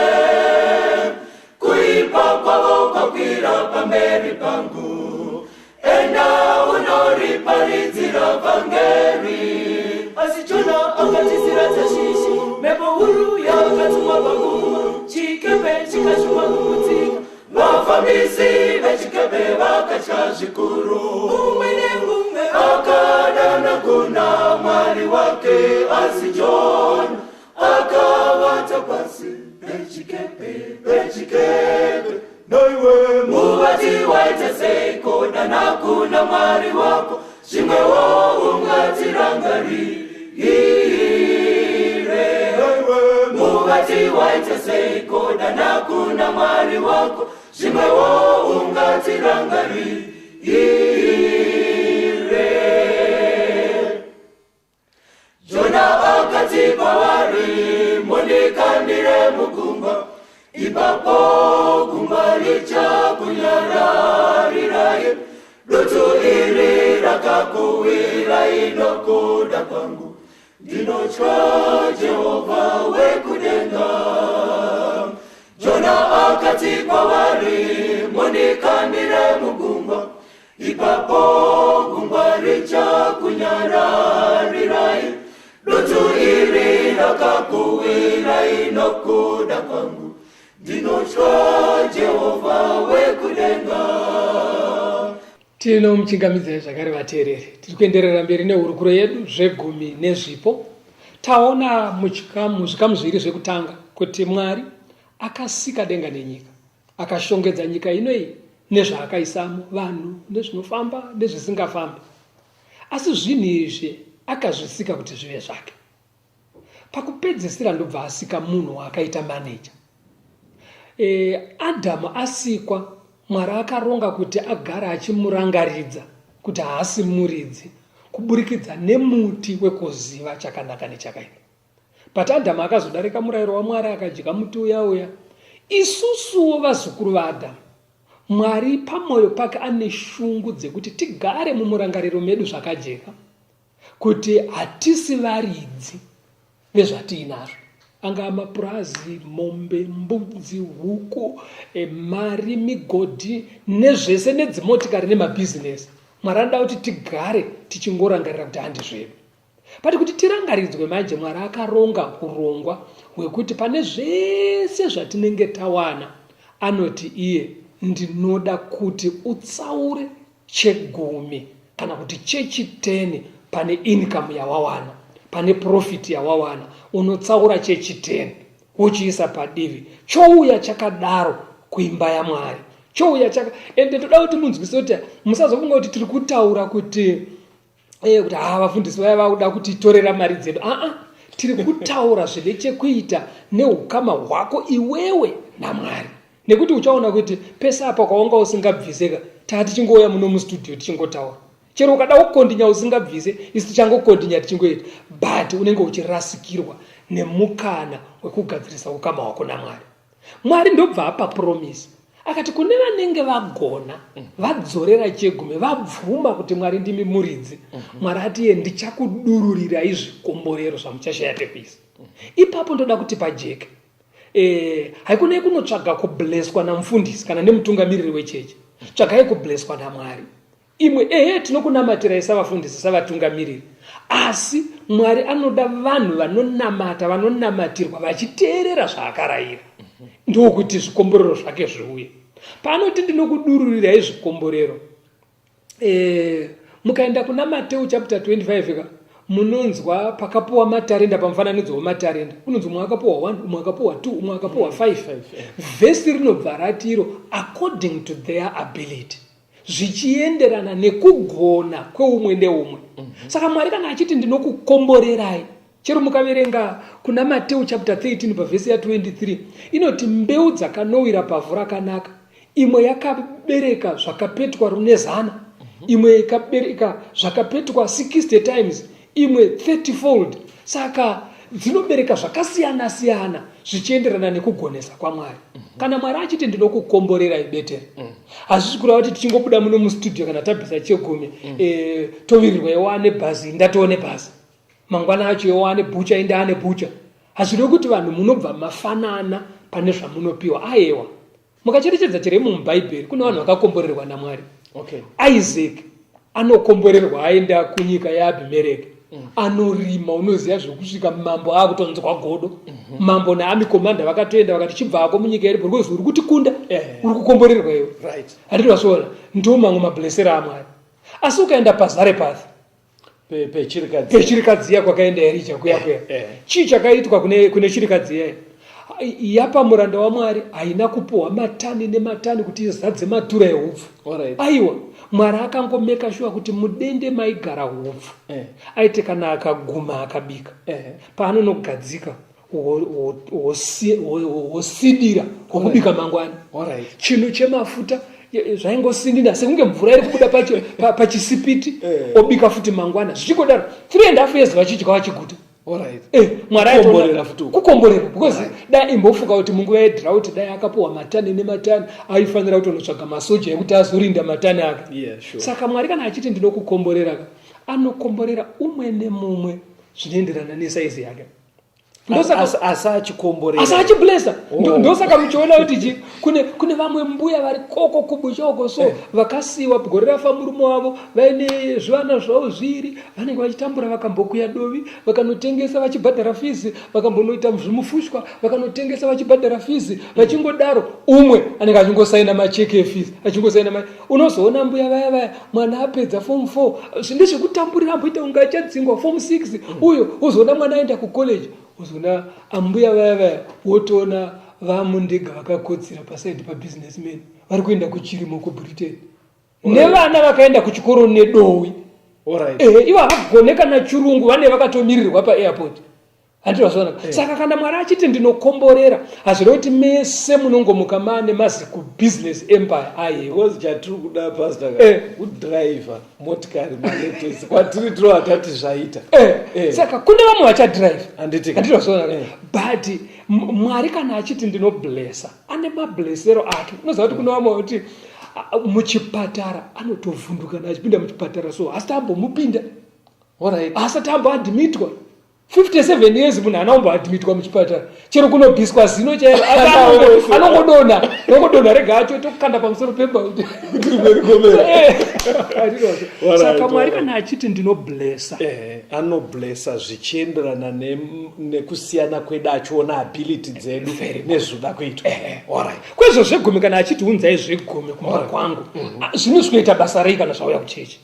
S3: kuipa kwavo kwakwira pamberi pangu, enda unoriparidza vhangeri. Asi Jona akatizira Tashishi, mhepo huru yakatumwa pagungwa, chikepe chikashuma kumutsika, vafambisi vechikepe vakatya zvikuru. Umwe nemumwe akadana kuna mwari wake, asi John akavata pasi pechikepe. Noiwe muvati waita seiko, dana kuna mwari wako, zvimwewo ungatirangarire. Muvati waita seiko, dana kuna mwari wako, zvimwewo ungatirangarire. Jona akati kwavari, mundikandire mugungwa, ipapo gungwa richakunyararirai. Dutu iri rakakuwira inokuda kwangu, ndinotya Jehovha wekudenga. Jona akati kwavari, mundikandire mugungwa, ipapo gungwa richakunyararirai. Dutu iri rakakuwira inokuda kwangu, ndinotya Jehovha wekudenga.
S1: Tinomuchingamidzai zvakare vateereri. Tiri kuenderera mberi nehurukuro yedu Zvegumi nezvipo. Taona muzvikamu zviviri zvekutanga kuti Mwari akasika denga nenyika, akashongedza nyika inoyi nezvaakaisamo, vanhu nezvinofamba nezvisingafambi. Asi zvinhu izvi akazvisika kuti zvive zvake. Pakupedzisira ndobva asika munhu akaita maneja. Adhamu asikwa, Mwari akaronga kuti agara achimurangaridza kuti haasi muridzi, kuburikidza nemuti wekuziva chakanaka nechakaipa. But Adhamu akazodarika murayiro waMwari akadya muti uya. Isusuwo vazukuru vaAdhamu, Mwari pamwoyo pake ane shungu dzekuti tigare mumurangariro medu zvakajeka, kuti hatisi varidzi vezvatiinazvo. Anga mapurazi, mombe, mbudzi, huku, mari, migodhi, nezvese nedzimotikari nemabhizinesi. Mwari anoda kuti tigare tichingorangarira kuti handi zvedu. Pati kuti tirangaridzwe manje, Mwari akaronga urongwa hwekuti pane zvese zvatinenge tawana, anoti iye, ndinoda kuti utsaure chegumi kana kuti chechi10 pane income yawawana, pane profit yawawana, unotsaura chechi10 wochiisa padivi, chouya chakadaro kuimba yaMwari. Chouya ende toda kuti munzwise kuti musazofunga kuti tiri kutaura kuti vafundisi vaya vakuda kuti torera mari dzedu. Tiri kutaura zvine chekuita neukama hwako iwewe naMwari. Nekuti uchaona kuti pesa apa kwaunga usingabviseka, tichingoya muno mustudio tichingotaura. Chero ukada kukondinya usingabvise, isi tichangokondinya tichingoita, but unenge uchirasikirwa nemukana wekugadzirisa ukama hwako naMwari. Mwari ndobva apa promise. Akati kune vanenge vagona, vadzorera chegumi, vabvuma kuti Mwari ndimi muridzi. Mwari ati ndichakudururira zvikomborero zvamuchashaya pekuisa. Ipapo ndoda kuti pajeke. Haikuna kunotsvaga kubleswa namufundisi kana nemutungamiriri wechechi. Tsvagai kubleswa naMwari. Imwe tinokunamatira savafundisi savatungamiriri. Asi Mwari anoda vanhu vanonamata, vanonamatirwa vachiteerera zvaakarayira. Ndokuti zvikomborero zvake zviuye. Panoti ndinokudururira zvikomborero. Mukaenda kuna Mateo chapter 25 munonzwa pakapuwa matarenda pamufananidzo wematarenda. Unonzwa umwe akapuwa 1, umwe akapuwa 2, umwe akapuwa 5. Vhesi rinobva ratiro according to their ability, zvichienderana nekugona kweumwe neumwe. Saka Mwari kana achiti ndinokukomborerai, chero mukaverenga kuna Mateo chapter 13 pavhesi ya 23, inoti mbeu dzakanowira pavhu rakanaka, imwe yakabereka zvakapetwa rune 100, imwe ikabereka zvakapetwa 60 times, imwe 30-fold. Saka dzinobereka zvakasiyana siyana zvichienderana nekugonesa kwaMwari. Kana Mwari achiti ndinokukomborerai Betera, hazvisi kureva kuti tichingobuda muno mustudio kana tabvisa chegumi, tovirirwa yowane bhazi, ndatoone bhazi. Mangwana acho yowane bhucha, indaane bhucha. Hazvidi kuti vanhu munobva mafanana pane zvamunopiwa. Ayewa, mukacherechedza chero mubhaibheri kuna vanhu vakakomborerwa naMwari. Isaac anokomborerwa aenda kunyika yaAbhimereki. anorima unoziya zvekusvika mambo akutonzwa godo. Mambo naamikomanda vakatoenda vakati chibvako munyika yedu because uri kutikunda uri kukomborerwa iwe.
S2: Right.
S1: Handiti vasvona ndo mamwe mablessera aMwari. Asi ukaenda paZarepath pechirikadziya kwakaenda Erija kuya chii chakaitwa kune chirikadziya yapa muranda waMwari haina kupohwa matani nematani kuti izadze madhura ehupfu. Aiwa Mwari akangomeka shuwa kuti mudende maigara hupfu. Aite kana akaguma akabika paanonogadzika wosidira kwokubika mangwani. Chinhu chemafuta zvaingosindira sekunge mvura iri kubuda pachisipiti obika futi mangwana zvichikodaro 3.5 years vachidya vachiguta. Mwari aitoona kukomborera because dai imbofuka kuti munguva yedrought dai akapuwa matani nematani aifanira kutonotsvaga masoja ekuti azorinda matani ake. Saka Mwari kana achiti ndinokukomborera anokomborera umwe nemumwe zvinoenderana nesaizi yake. Asachiblessa ndosaka muchiona kuti kune vamwe mbuya vari koko kubuchoko so vakasiwa gore rafa murume wavo vaine zvivana zvavo zviri vanenge vachitambura vakambokuya dovi vakanotengesa vachibhadhara fizi vakambonoita zvimufushwa vakanotengesa vachibhadhara fizi vachingodaro umwe anenge achingosaina macheke efizi achingosaina unozoona mbuya vaya mwana apedza form 4 ndezvekutamburira amboita unga achadzingwa form 6 uyo uzoona mwana aenda kucollege uzona ambuya vaya wotoona vamundega vakakotsira pasaidi pabusinessmen vari kuenda kuchirimo kuBritain nevana vakaenda kuchikoro nedowi. Ivo havagoneka nachirungu vane vakatomirirwa paairport. Handivazvona. Saka kana Mwari achiti ndinokomborera hazviri kuti mese munongomuka mane mazi kubusiness empire
S2: because chatiri kuda pastor kudriver motikari maletesi kwatiri tiro atati zvaita.
S1: Saka kune vamwe vachadrive handivazvona. But Mwari kana achiti ndinoblessa ane mablessero ake. Unoziva kuti kune vamwe kuti muchipatara anotovhunduka achipinda muchipatara so asati ambomupinda asati amboadhimitwa 57 years munhu anaomboadhimitwa muchipatara chero kunobviswa zino chairo anongodonha rega acho tokukanda pamusoro pemba saka Mwari kana achiti ndinoblessa
S2: anoblessa zvichienderana nekusiyana kwedu achiona ability dzedu nezvoda kuitwa.
S1: Kwezvo zvegumi kana achiti unzai zvegumi kumba kwangu zvinosvinoita basa rei kana zvauya kuchechi.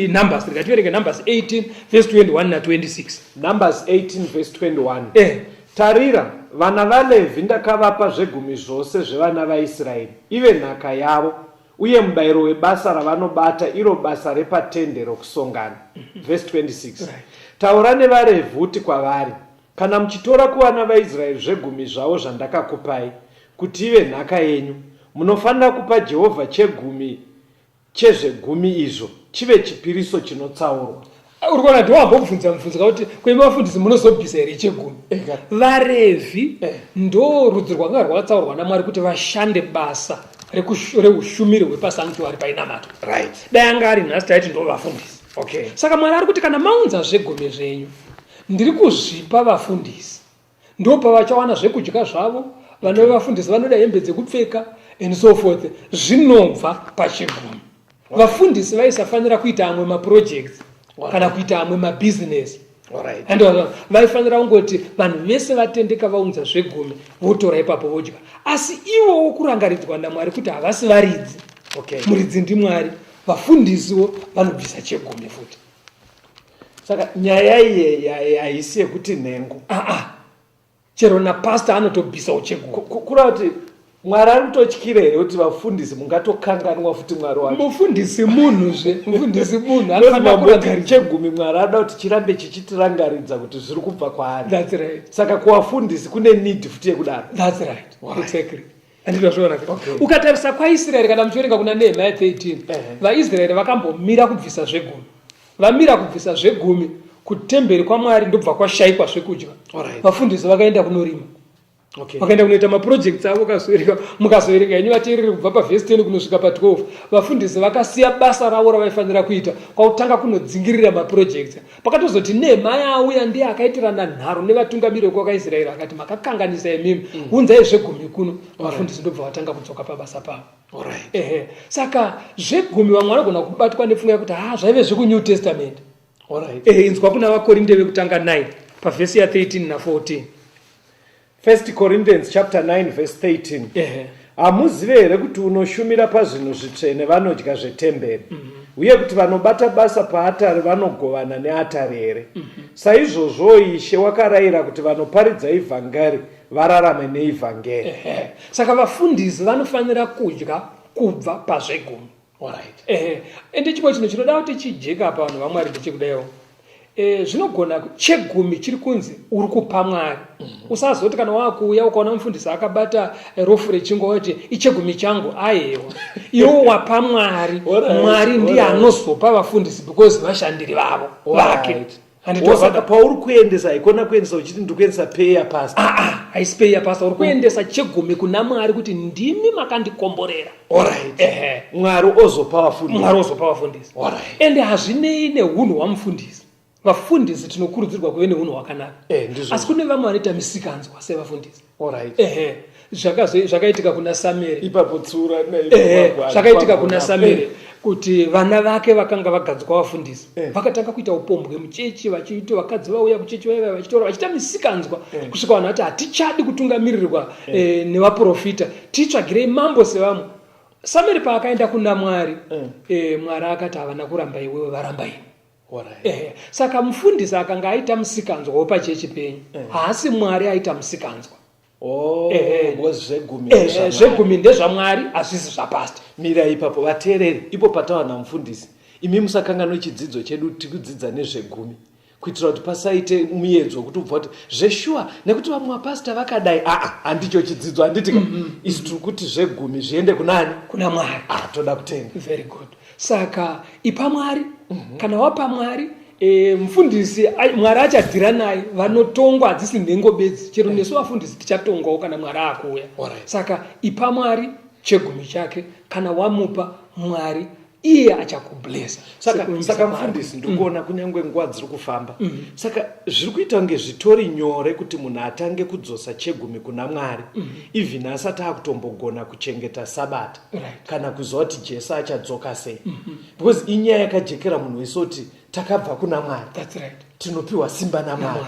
S1: Numbers rikativerenge Numbers 18 verse 21 na 26.
S2: Numbers 18 verse 21. Tarira vana vaLevhi ndakavapa zvegumi zvose zvevana vaIsraeri ive nhaka yavo uye mubayiro webasa ravanobata iro basa repatende rokusongana. Verse 26. Taura nevaRevhi uti kwavari kana muchitora kuvana vaIsraeri zvegumi zvavo zvandakakupai kuti ive nhaka yenyu munofanira kupa Jehovha chegumi chezvegumi izvo chive chipiriso chinotsaurwa.
S1: Uri kuona kuti wambobvunza mubvunzo kuti kwema vafundisi munozobvisa here chegumi. VaRevhi ndo rudzi rwanga rwakatsaurwa naMwari kuti vashande basa reushumiri hwepasanctuary painamato. Dai anga ari nhasi taiti ndo vafundisi. Saka Mwari ari kuti kana maunza zvegumi zvenyu ndiri kuzvipa vafundisi ndo pavachawana zvekudya zvavo vana vevafundisi vanoda hembe dzekupfeka and so forth zvinobva pachegumi. Vafundisi vaisafanira kuita amwe maprojects kana kuita amwe mabusiness. Vaifanira kungoti vanhu vese vatendeka vaunza zvegumi votora ipapo vodya. Asi ivo kurangaridzwa naMwari kuti havasi varidzi. Muridzi ndiMwari. Vafundisiwo vanobvisa chegumi futi.
S2: Saka nyaya iyi haisi yekuti nhengo.
S1: Chero napastor anotobvisawo chegumi.
S2: Kura kuti Mwari ari kutotyira here kuti vafundisi mungatokanganwa futi Mwari wake.
S1: Mufundisi munhuzve mufundisi munhu
S2: anofanira kurangari chegumi Mwari ada kuti chirambe chichitirangaridza kuti zviri kubva kwaari.
S1: That's right.
S2: Saka kuvafundisi kune need futi yekudaro.
S1: That's right. Exactly. Andizvona. Ukatarisa kwaIsraeri kana muchiverenga kuna Nehemiah 13 vaIsraeri vakambomira kubvisa zvegumi. Vamira kubvisa zvegumi kutemberi kwaMwari ndobva kwashayikwa zvekudya. Vafundisi vakaenda kunorima. Vakaenda kunoita maprojects avo mukazoverenga inyu vateereri kubva pavhesi 10 kunosvika pa12 vafundisi vakasiya basa ravo ravaifanira kuita kwakutanga kunodzingirira maprojects. Pakatozoti Nehemiah auya ndiye akaitirana nharo nevatungamiri vekwaIsraeri akati makakanganisa imimi unzai zvegumi kuno. Vafundisi ndobva vatanga kudzoka pabasa pavo. Saka zvegumi vamwe vanogona kubatwa nepfungwa yekuti zvaive zvekuNew Testament.
S2: Alright.
S1: Inzwa kuna vakorinde vekutanga 9 pavhesi ya13 na14.
S2: 1 Corinthians chapter 9 verse 13. Hamuzive here kuti unoshumira pazvinhu zvitsvene vanodya zvetemberi, uye kuti vanobata basa paatari vanogovana neatari here. Saizvozvo Ishe wakarayira kuti vanoparidza ivhangeri vararame neivhangeri.
S1: Saka vafundisi vanofanira kudya kubva pazvegumi.
S2: Alright.
S1: Ende chimwe chinhu chinoda kuti chijeka pa vanhu vaMwari ndechekudayo. Zvinogona chegumi chiri kunzi uri kupa Mwari. Usazoti kana wakuuya ukaona mufundisi akabata rofu rechingoti ichegumi changu, aiwa. Iwo wapa Mwari. Mwari ndiye anozopa vafundisi because vashandiri vavo vake.
S2: Saka pauri kuendesa ikona kuendesa uchiti ndikuendesa pay ya pastor.
S1: Haisi pay ya pastor, uri kuendesa chegumi kuna Mwari kuti ndimi makandikomborera.
S2: Alright. Mwari ozopa vafundisi.
S1: Mwari ozopa vafundisi.
S2: Alright.
S1: Ende hazvinei neunhu hwamufundisi. Vafundisi tinokurudzirwa kuve neunhu hwakanaka. Asi kune vamwe vanoita misikanzwa sevafundisi.
S2: Alright.
S1: Zvakaitika kuna Samueri.
S2: Ipapo tsura
S1: zvakaitika kuna Samueri kuti vana vake vakanga vagadzwa vafundisi. Vakatanga kuita upombwe muchechi vachiita vakadzi vauya kuchechi vaiva vachitora vachiita misikanzwa kusvika vanhu vati hatichadi kutungamirirwa nevaprofita, titsvagirei mambo sevamwe. Samueri paakaenda kuna Mwari, Mwari akati havana kuramba iwewe, varamba ini. Saka mufundisi akanga aita musikanzwa wopachechi penyu, haasi Mwari aita musikanzwa. Zvegumi ndezvaMwari hazvisi zvapasta.
S2: Mira ipapo vateereri, ipo patawana mufundisi, imi musakanganwa chidzidzo chedu tikudzidza nezvegumi kuitira kuti pasaite muyedzo kuti ubva kuti zveshuwa nekuti vamwe vapasta vakadai. Handicho chidzidzo, handitika isi tiri kuti zvegumi zviende kunani?
S1: Kuna Mwari.
S2: Toda kutenga.
S1: Very good. Saka ipa Mwari, kana wapa Mwari, mufundisi Mwari achadhira naye, vanotongwa hadzisi nhengo bedzi, chero nesu vafundisi tichatongwawo kana Mwari akuuya. Saka ipa Mwari chegumi chake, kana wamupa Mwari iye achakublesa.
S2: Saka mufundisi ndikuona kunyangwe nguva dziri kufamba. Saka zviri kuita kunge zvitori nyore kuti munhu atange kudzosa chegumi kuna Mwari even asati akutombogona kuchengeta sabata kana kuziva kuti Jesu achadzoka sei. Because inyaya yakajekera munhu wese kuti takabva kuna Mwari. Tinopiwa simba naMwari.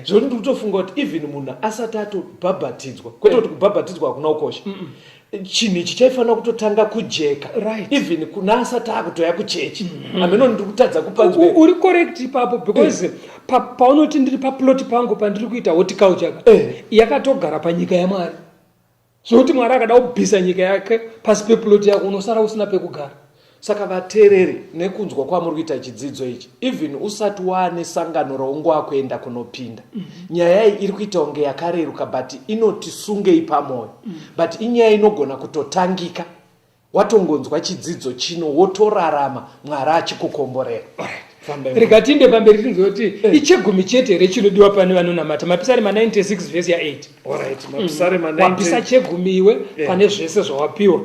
S2: Zvino ndiri kutofunga kuti even munhu asati atobhabhatidzwa, kwete kuti kubhabhatidzwa hakuna ukosha, chinhu ichi chaifanira kutotanga kujeka even kuna asati akutoya kuchechi. Ameno ndiri kutadza kupanzwe.
S1: Uri correct ipapo because paunoti ndiri paploti pangu pandiri kuita horticulture yakatogara panyika yaMwari. Zvokuti Mwari akada kubvisa nyika yake pasi peploti yako unosara usina pekugara.
S2: Saka vateereri, nekunzwa kwamuri kuita chidzidzo ichi, even usati waane sangano raungo akuenda kunopinda, nyaya iyi iri kuita kunge yakareruka but inotisungei pamwoyo. But inyaya inogona kutotangika watongonzwa chidzidzo chino wotorarama Mwari achikukomborera.
S1: Rega tinde pamberi tinzoti ichegumi chete here chinodiwa pane vanonamata. Mapisari ma96 vhesi ya 8.
S2: Mapisari ma90.
S1: Wapisa chegumi iwe pane zvese zvawapiwa,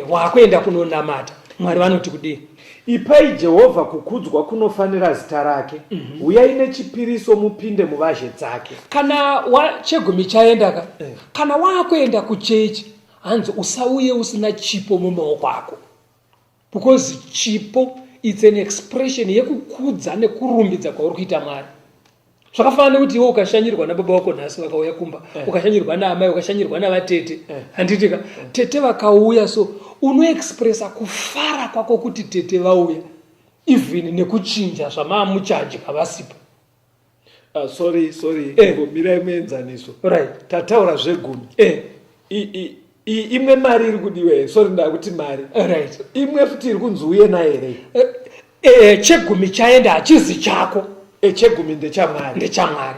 S1: wakuenda kunonamata. Mwari vanoti kudii?
S2: Ipai Jehovha kukudzwa kunofanira zita rake. Uyai nechipiriso mupinde muvazhe dzake.
S1: Kana chegumi chaenda kana wakuenda kuchechi, hanzi usauye usina chipo mumaoko ako. Because chipo it's an expression yekukudza nekurumbidza kwauri kuita Mwari. Zvakafanana nekuti iwe ukashanyirwa nababa wako nhasi vakauya kumba, ukashanyirwa naamai, ukashanyirwa navatete, handitika tete vakauya, so unoexpressa kufara kwako kuti tete vauya, even nekuchinja zvamaamuchaji pavasipo.
S2: Sorry, ngomira muenzaniso. Tataura zvegumi. Imwe mari iri kudiwa, sorry ndakuti mari. Imwe futi iri kunzi uye nayo here.
S1: Chegumi chaenda hachizi chako.
S2: Chegumi ndechamwari.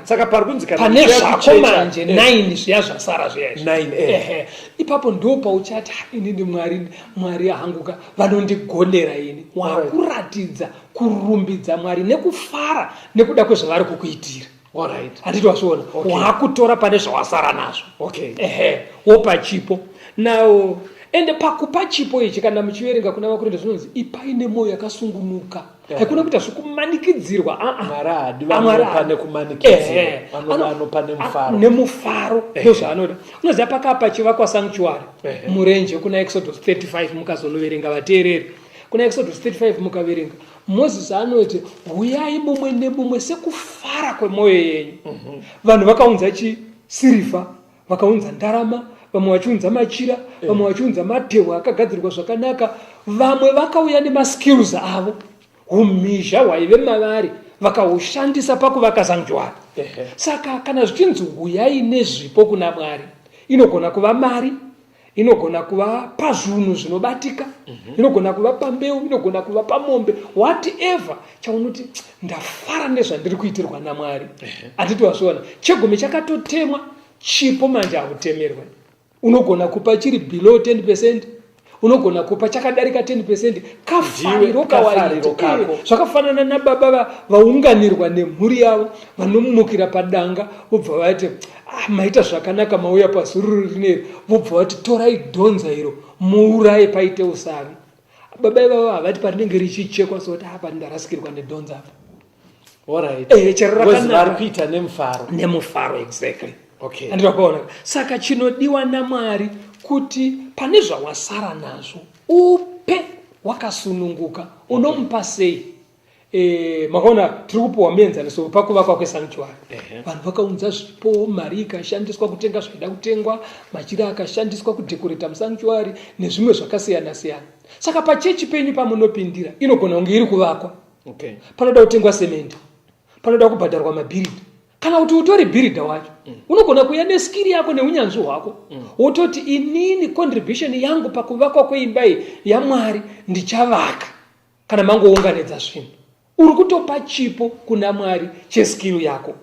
S2: Saka pari kunzi kana
S1: pane zvako manje 9 zviya zvasara zviya
S2: 9.
S1: Ipapo ndo pauchati inini Mwari ahanguka vanondigonera ini. Wakuratidza kurumbidza Mwari nekufara nekuda kwezvavari kukuitira. Handiti wazviona? Wakutora pane zvawasara nazvo. Wopa chipo. Now ende pakupa chipo ichi kana muchiverenga kuna Vakorinde zvinonzi ipai nemwoyo yakasungunuka. Hakuna kuita zvokumanikidzirwa.
S2: Mwari pane kumanikidzirwa. Pane mufaro.
S1: Nemufaro ndozvaanoda. Unoziva pakapa chivakwa sanctuary murenje kuna Exodus 35 mukazonoverenga vateereri. kuna Exodus 35 mukaverenga, Moses anoti uyai mumwe nemumwe sekufara kwemwoyo yenyu. Vanhu vakaunza sirivha, vakaunza ndarama, vamwe vachiunza machira, vamwe vachiunza matehwe akagadzirwa zvakanaka, vamwe vakauya nemaskills avo, umhizha hwaive mavari vakaushandisa pakuvaka sanctuary. Saka kana zvichinzi uyai nezvipo kuna Mwari, inogona kuva mari, inogona kuva pazvinhu zvinobatika, inogona kuva pambeu, inogona kuva pamombe, whatever chaunoti ndafara nezvandiri kuitirwa naMwari. Handiti wazviona chegumi chakatotemwa, chipo manje hakutemerwa. Unogona kupa chiri below 10%, unogona kupa chakadarika 10%, kafariro kawaita. Zvakafanana nababa vaunganirwa nemhuri yavo, vanomumukira padanga, vobva vati maita zvakanaka mauya pazuru rineri, vobva vati torai dhonza iro muuraye paite usavi. Baba ivavo havati parinenge richichekwa soti apa ndarasikirwa nedhonza apa.
S2: Vari kuita
S1: nemufaro. Exactly.
S2: Okay.
S1: Andikaona. Saka chinodiwa naMwari kuti pane zvawasara nazvo upe wakasununguka, unomupa sei? Makaona tiri kupuwa muenzaniso pakuvakwa kwesanctuary. Vanhu vakaunza zvipo, mari ikashandiswa kutenga zvaida kutengwa, machira akashandiswa kudhekoreta musanctuary nezvimwe zvakasiyana siyana. Saka pachechi penyu pamunopindira inogona kunge iri kuvakwa. Panoda kutengwa semende, panoda kubhadharwa mabhiridha. Kana kuti utori bhiridha wacho, unogona kuya neskiri yako neunyanzvi hwako, wototi inini contribution yangu pakuvakwa kweimba yaMwari ndichavaka. Kana mangounganidza zvinhu, uri kutopa chipo kuna Mwari cheskill yako.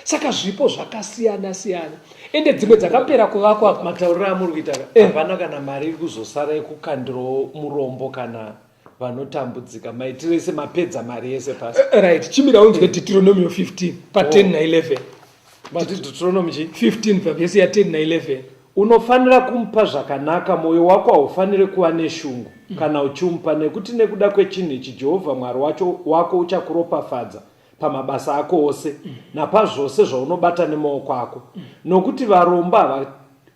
S1: Saka zvipo zvakasiyana siyana, ende dzimwe dzakapera kuvakwa.
S2: Matauriro amuri kuita hapana kana mari kuzosara yekukandiro murombo kana vanotambudzika maitiro ese mapedza mari yese pasi.
S1: Right, chimira unzwe Deuteronomy 15 pa 10 na 11.
S2: Mati Deuteronomy
S1: 15 pavesi ya 10 na 11.
S2: Unofanira kumupa zvakanaka, mwoyo wako haufaniri kuva neshungu kana uchimupa, nekuti nekuda kwechinhu ichi Jehovha Mwari wako uchakuropafadza pamabasa ako ose napazvose zvaunobata nemaoko ako, nokuti varombo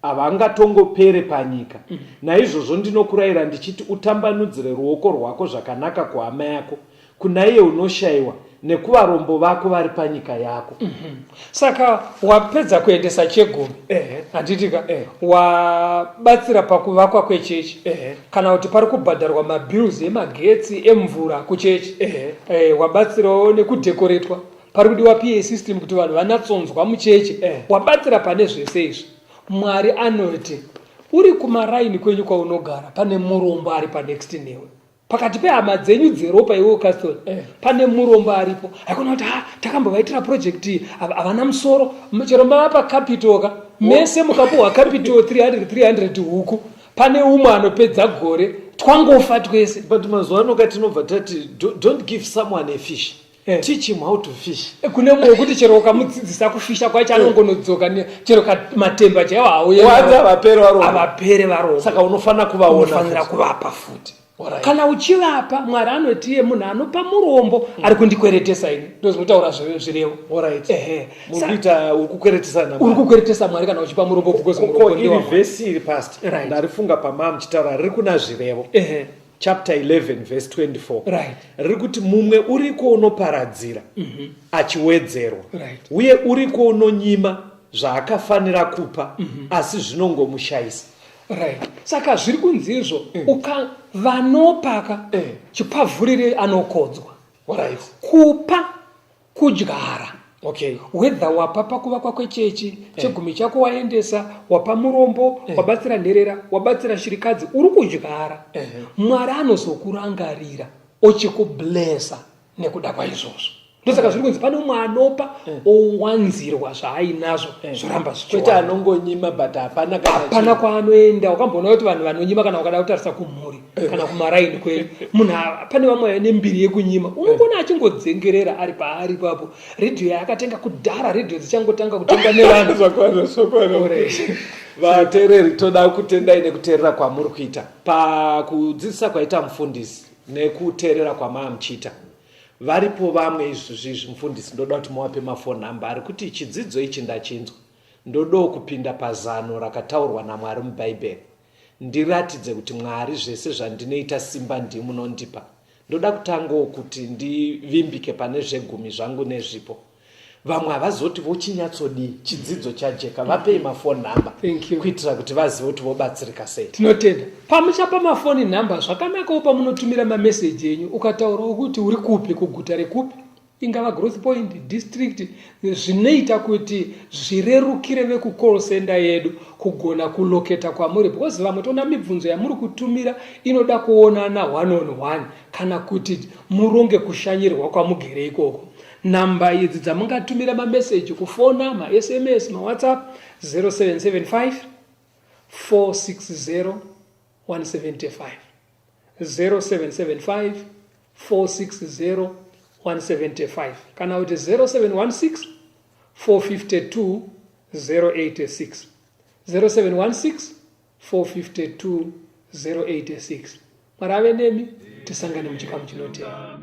S2: havangatongopere panyika. Naizvozvo ndinokurayira ndichiti utambanudzire ruoko rwako zvakanaka kuhama yako, kuna iye unoshayiwa, nekuvarombo vako vari panyika yako.
S1: Saka wapedza kuendesa chegumi, handitika, wabatsira pakuvakwa kwechechi, kana kuti pari kubhadharwa mabhills emagetsi emvura kuchechi, wabatsirawo nekudhekoretwa, pari kudiwa PA system kuti vanhu vanatsonzwa muchechi, wabatsira pane zvese izvi. Mwari anoti uri kumaraini kwenyu kwaunogara pane murombo ari panext newe, pakati pehama dzenyu dzeropa iwe Castle, pane murombo aripo. Haikona kuti takambovaitira project havana musoro, chero mavapa capital mese mukapuhwa capital 300 huku, pane umwe anopedza gore twangofa twese.
S2: But mazuva ano katinobva tati don't give someone a fish, teach him how to fish.
S1: Kune mwe kuti chero ukamudzidzisa kufisha kwacho anongonodzoka, chero matemba chaiwo
S2: avapere varombo. Saka unofanira
S1: kuvapa futi. Kana uchivapa, Mwari anoti iye munhu anopa murombo ari kundikweretesa ini. Ndozinotaura zvirevo.
S2: Uri
S1: kukweretesa Mwari kana uchipa murombo, because murombo
S2: ndiwo. Iri vhesi iri past. Ndarifunga pamama muchitaura riri kuna zvirevo. Chapter 11 verse 24. Riri kuti mumwe uriko unoparadzira achiwedzerwa, uye uriko unonyima zvaakafanira kupa asi zvinongomushayisa.
S1: Saka zviri kunzi izvo, vanopaka chipavhurire anokodzwa. Kupa kudyara. Whether wapa pakuvakwa kwechechi, chegumi chako waendesa, wapa murombo, wabatsira nherera, wabatsira shirikadzi, uri kudyara. Mwari anozokurangarira ochikublessa nekuda kwaizvozvo. Ndosaka zviri kunzi pane umwe anopa owanzirwa zvaainazvo zvoramba
S2: zvichiwanda. Anongonyima but
S1: hapana kwaanoenda. Ukamboona kuti vanhu vanonyima kana ukada kutarisa kumhuri kana kumaraini kwenu, munhu pane vamwe vane mbiri yekunyima, unogona achingodzengerera ari paari ipapo. Redhiyo yaakatenga kudhara, redhiyo dzichangotanga kutengwa nevanhu.
S2: Vateereri, toda kutendai nekuteerera kwamuri kuita pakudzidzisa kwaita mufundisi nekuteerera kwamamuchita. Varipo vamwe izvi mufundisi ndoda kuti muwape mafoni namba ari kuti chidzidzo ichi ndachinzwa, ndoda kupinda pazano rakataurwa naMwari mubhaibheri, ndiratidze kuti Mwari zvese zvandinoita simba ndimunondipa. Ndoda kutangawo kuti ndivimbike pane zvegumi zvangu nezvipo. Vamwe havazoti vochinyatsodi chidzidzo chajeka, vapei mafoni namba kuitira kuti vazive kuti vobatsirika sei.
S1: Tinotenda pamuchapa mafoni namba zvakanakawo pamunotumira mameseji enyu ukataurawo kuti uri kupi, kuguta rekupi, ingava growth point district, zvinoita kuti zvirerukire vekucall center yedu kugona kuloketa kwamuri, because vamwe tona mibvunzo yamuri kutumira inoda kuonana one on one kana kuti muronge kushanyirwa kwamugere ikoko. Namba idzi dzamungatumira mameseji, kufona, ma-SMS, ma-WhatsApp 0775 460 175 0775 460 175 kana kuti 0716 452 086 0716 452 086. Mwari ave nemi, tisangane muchikamu chinotevera.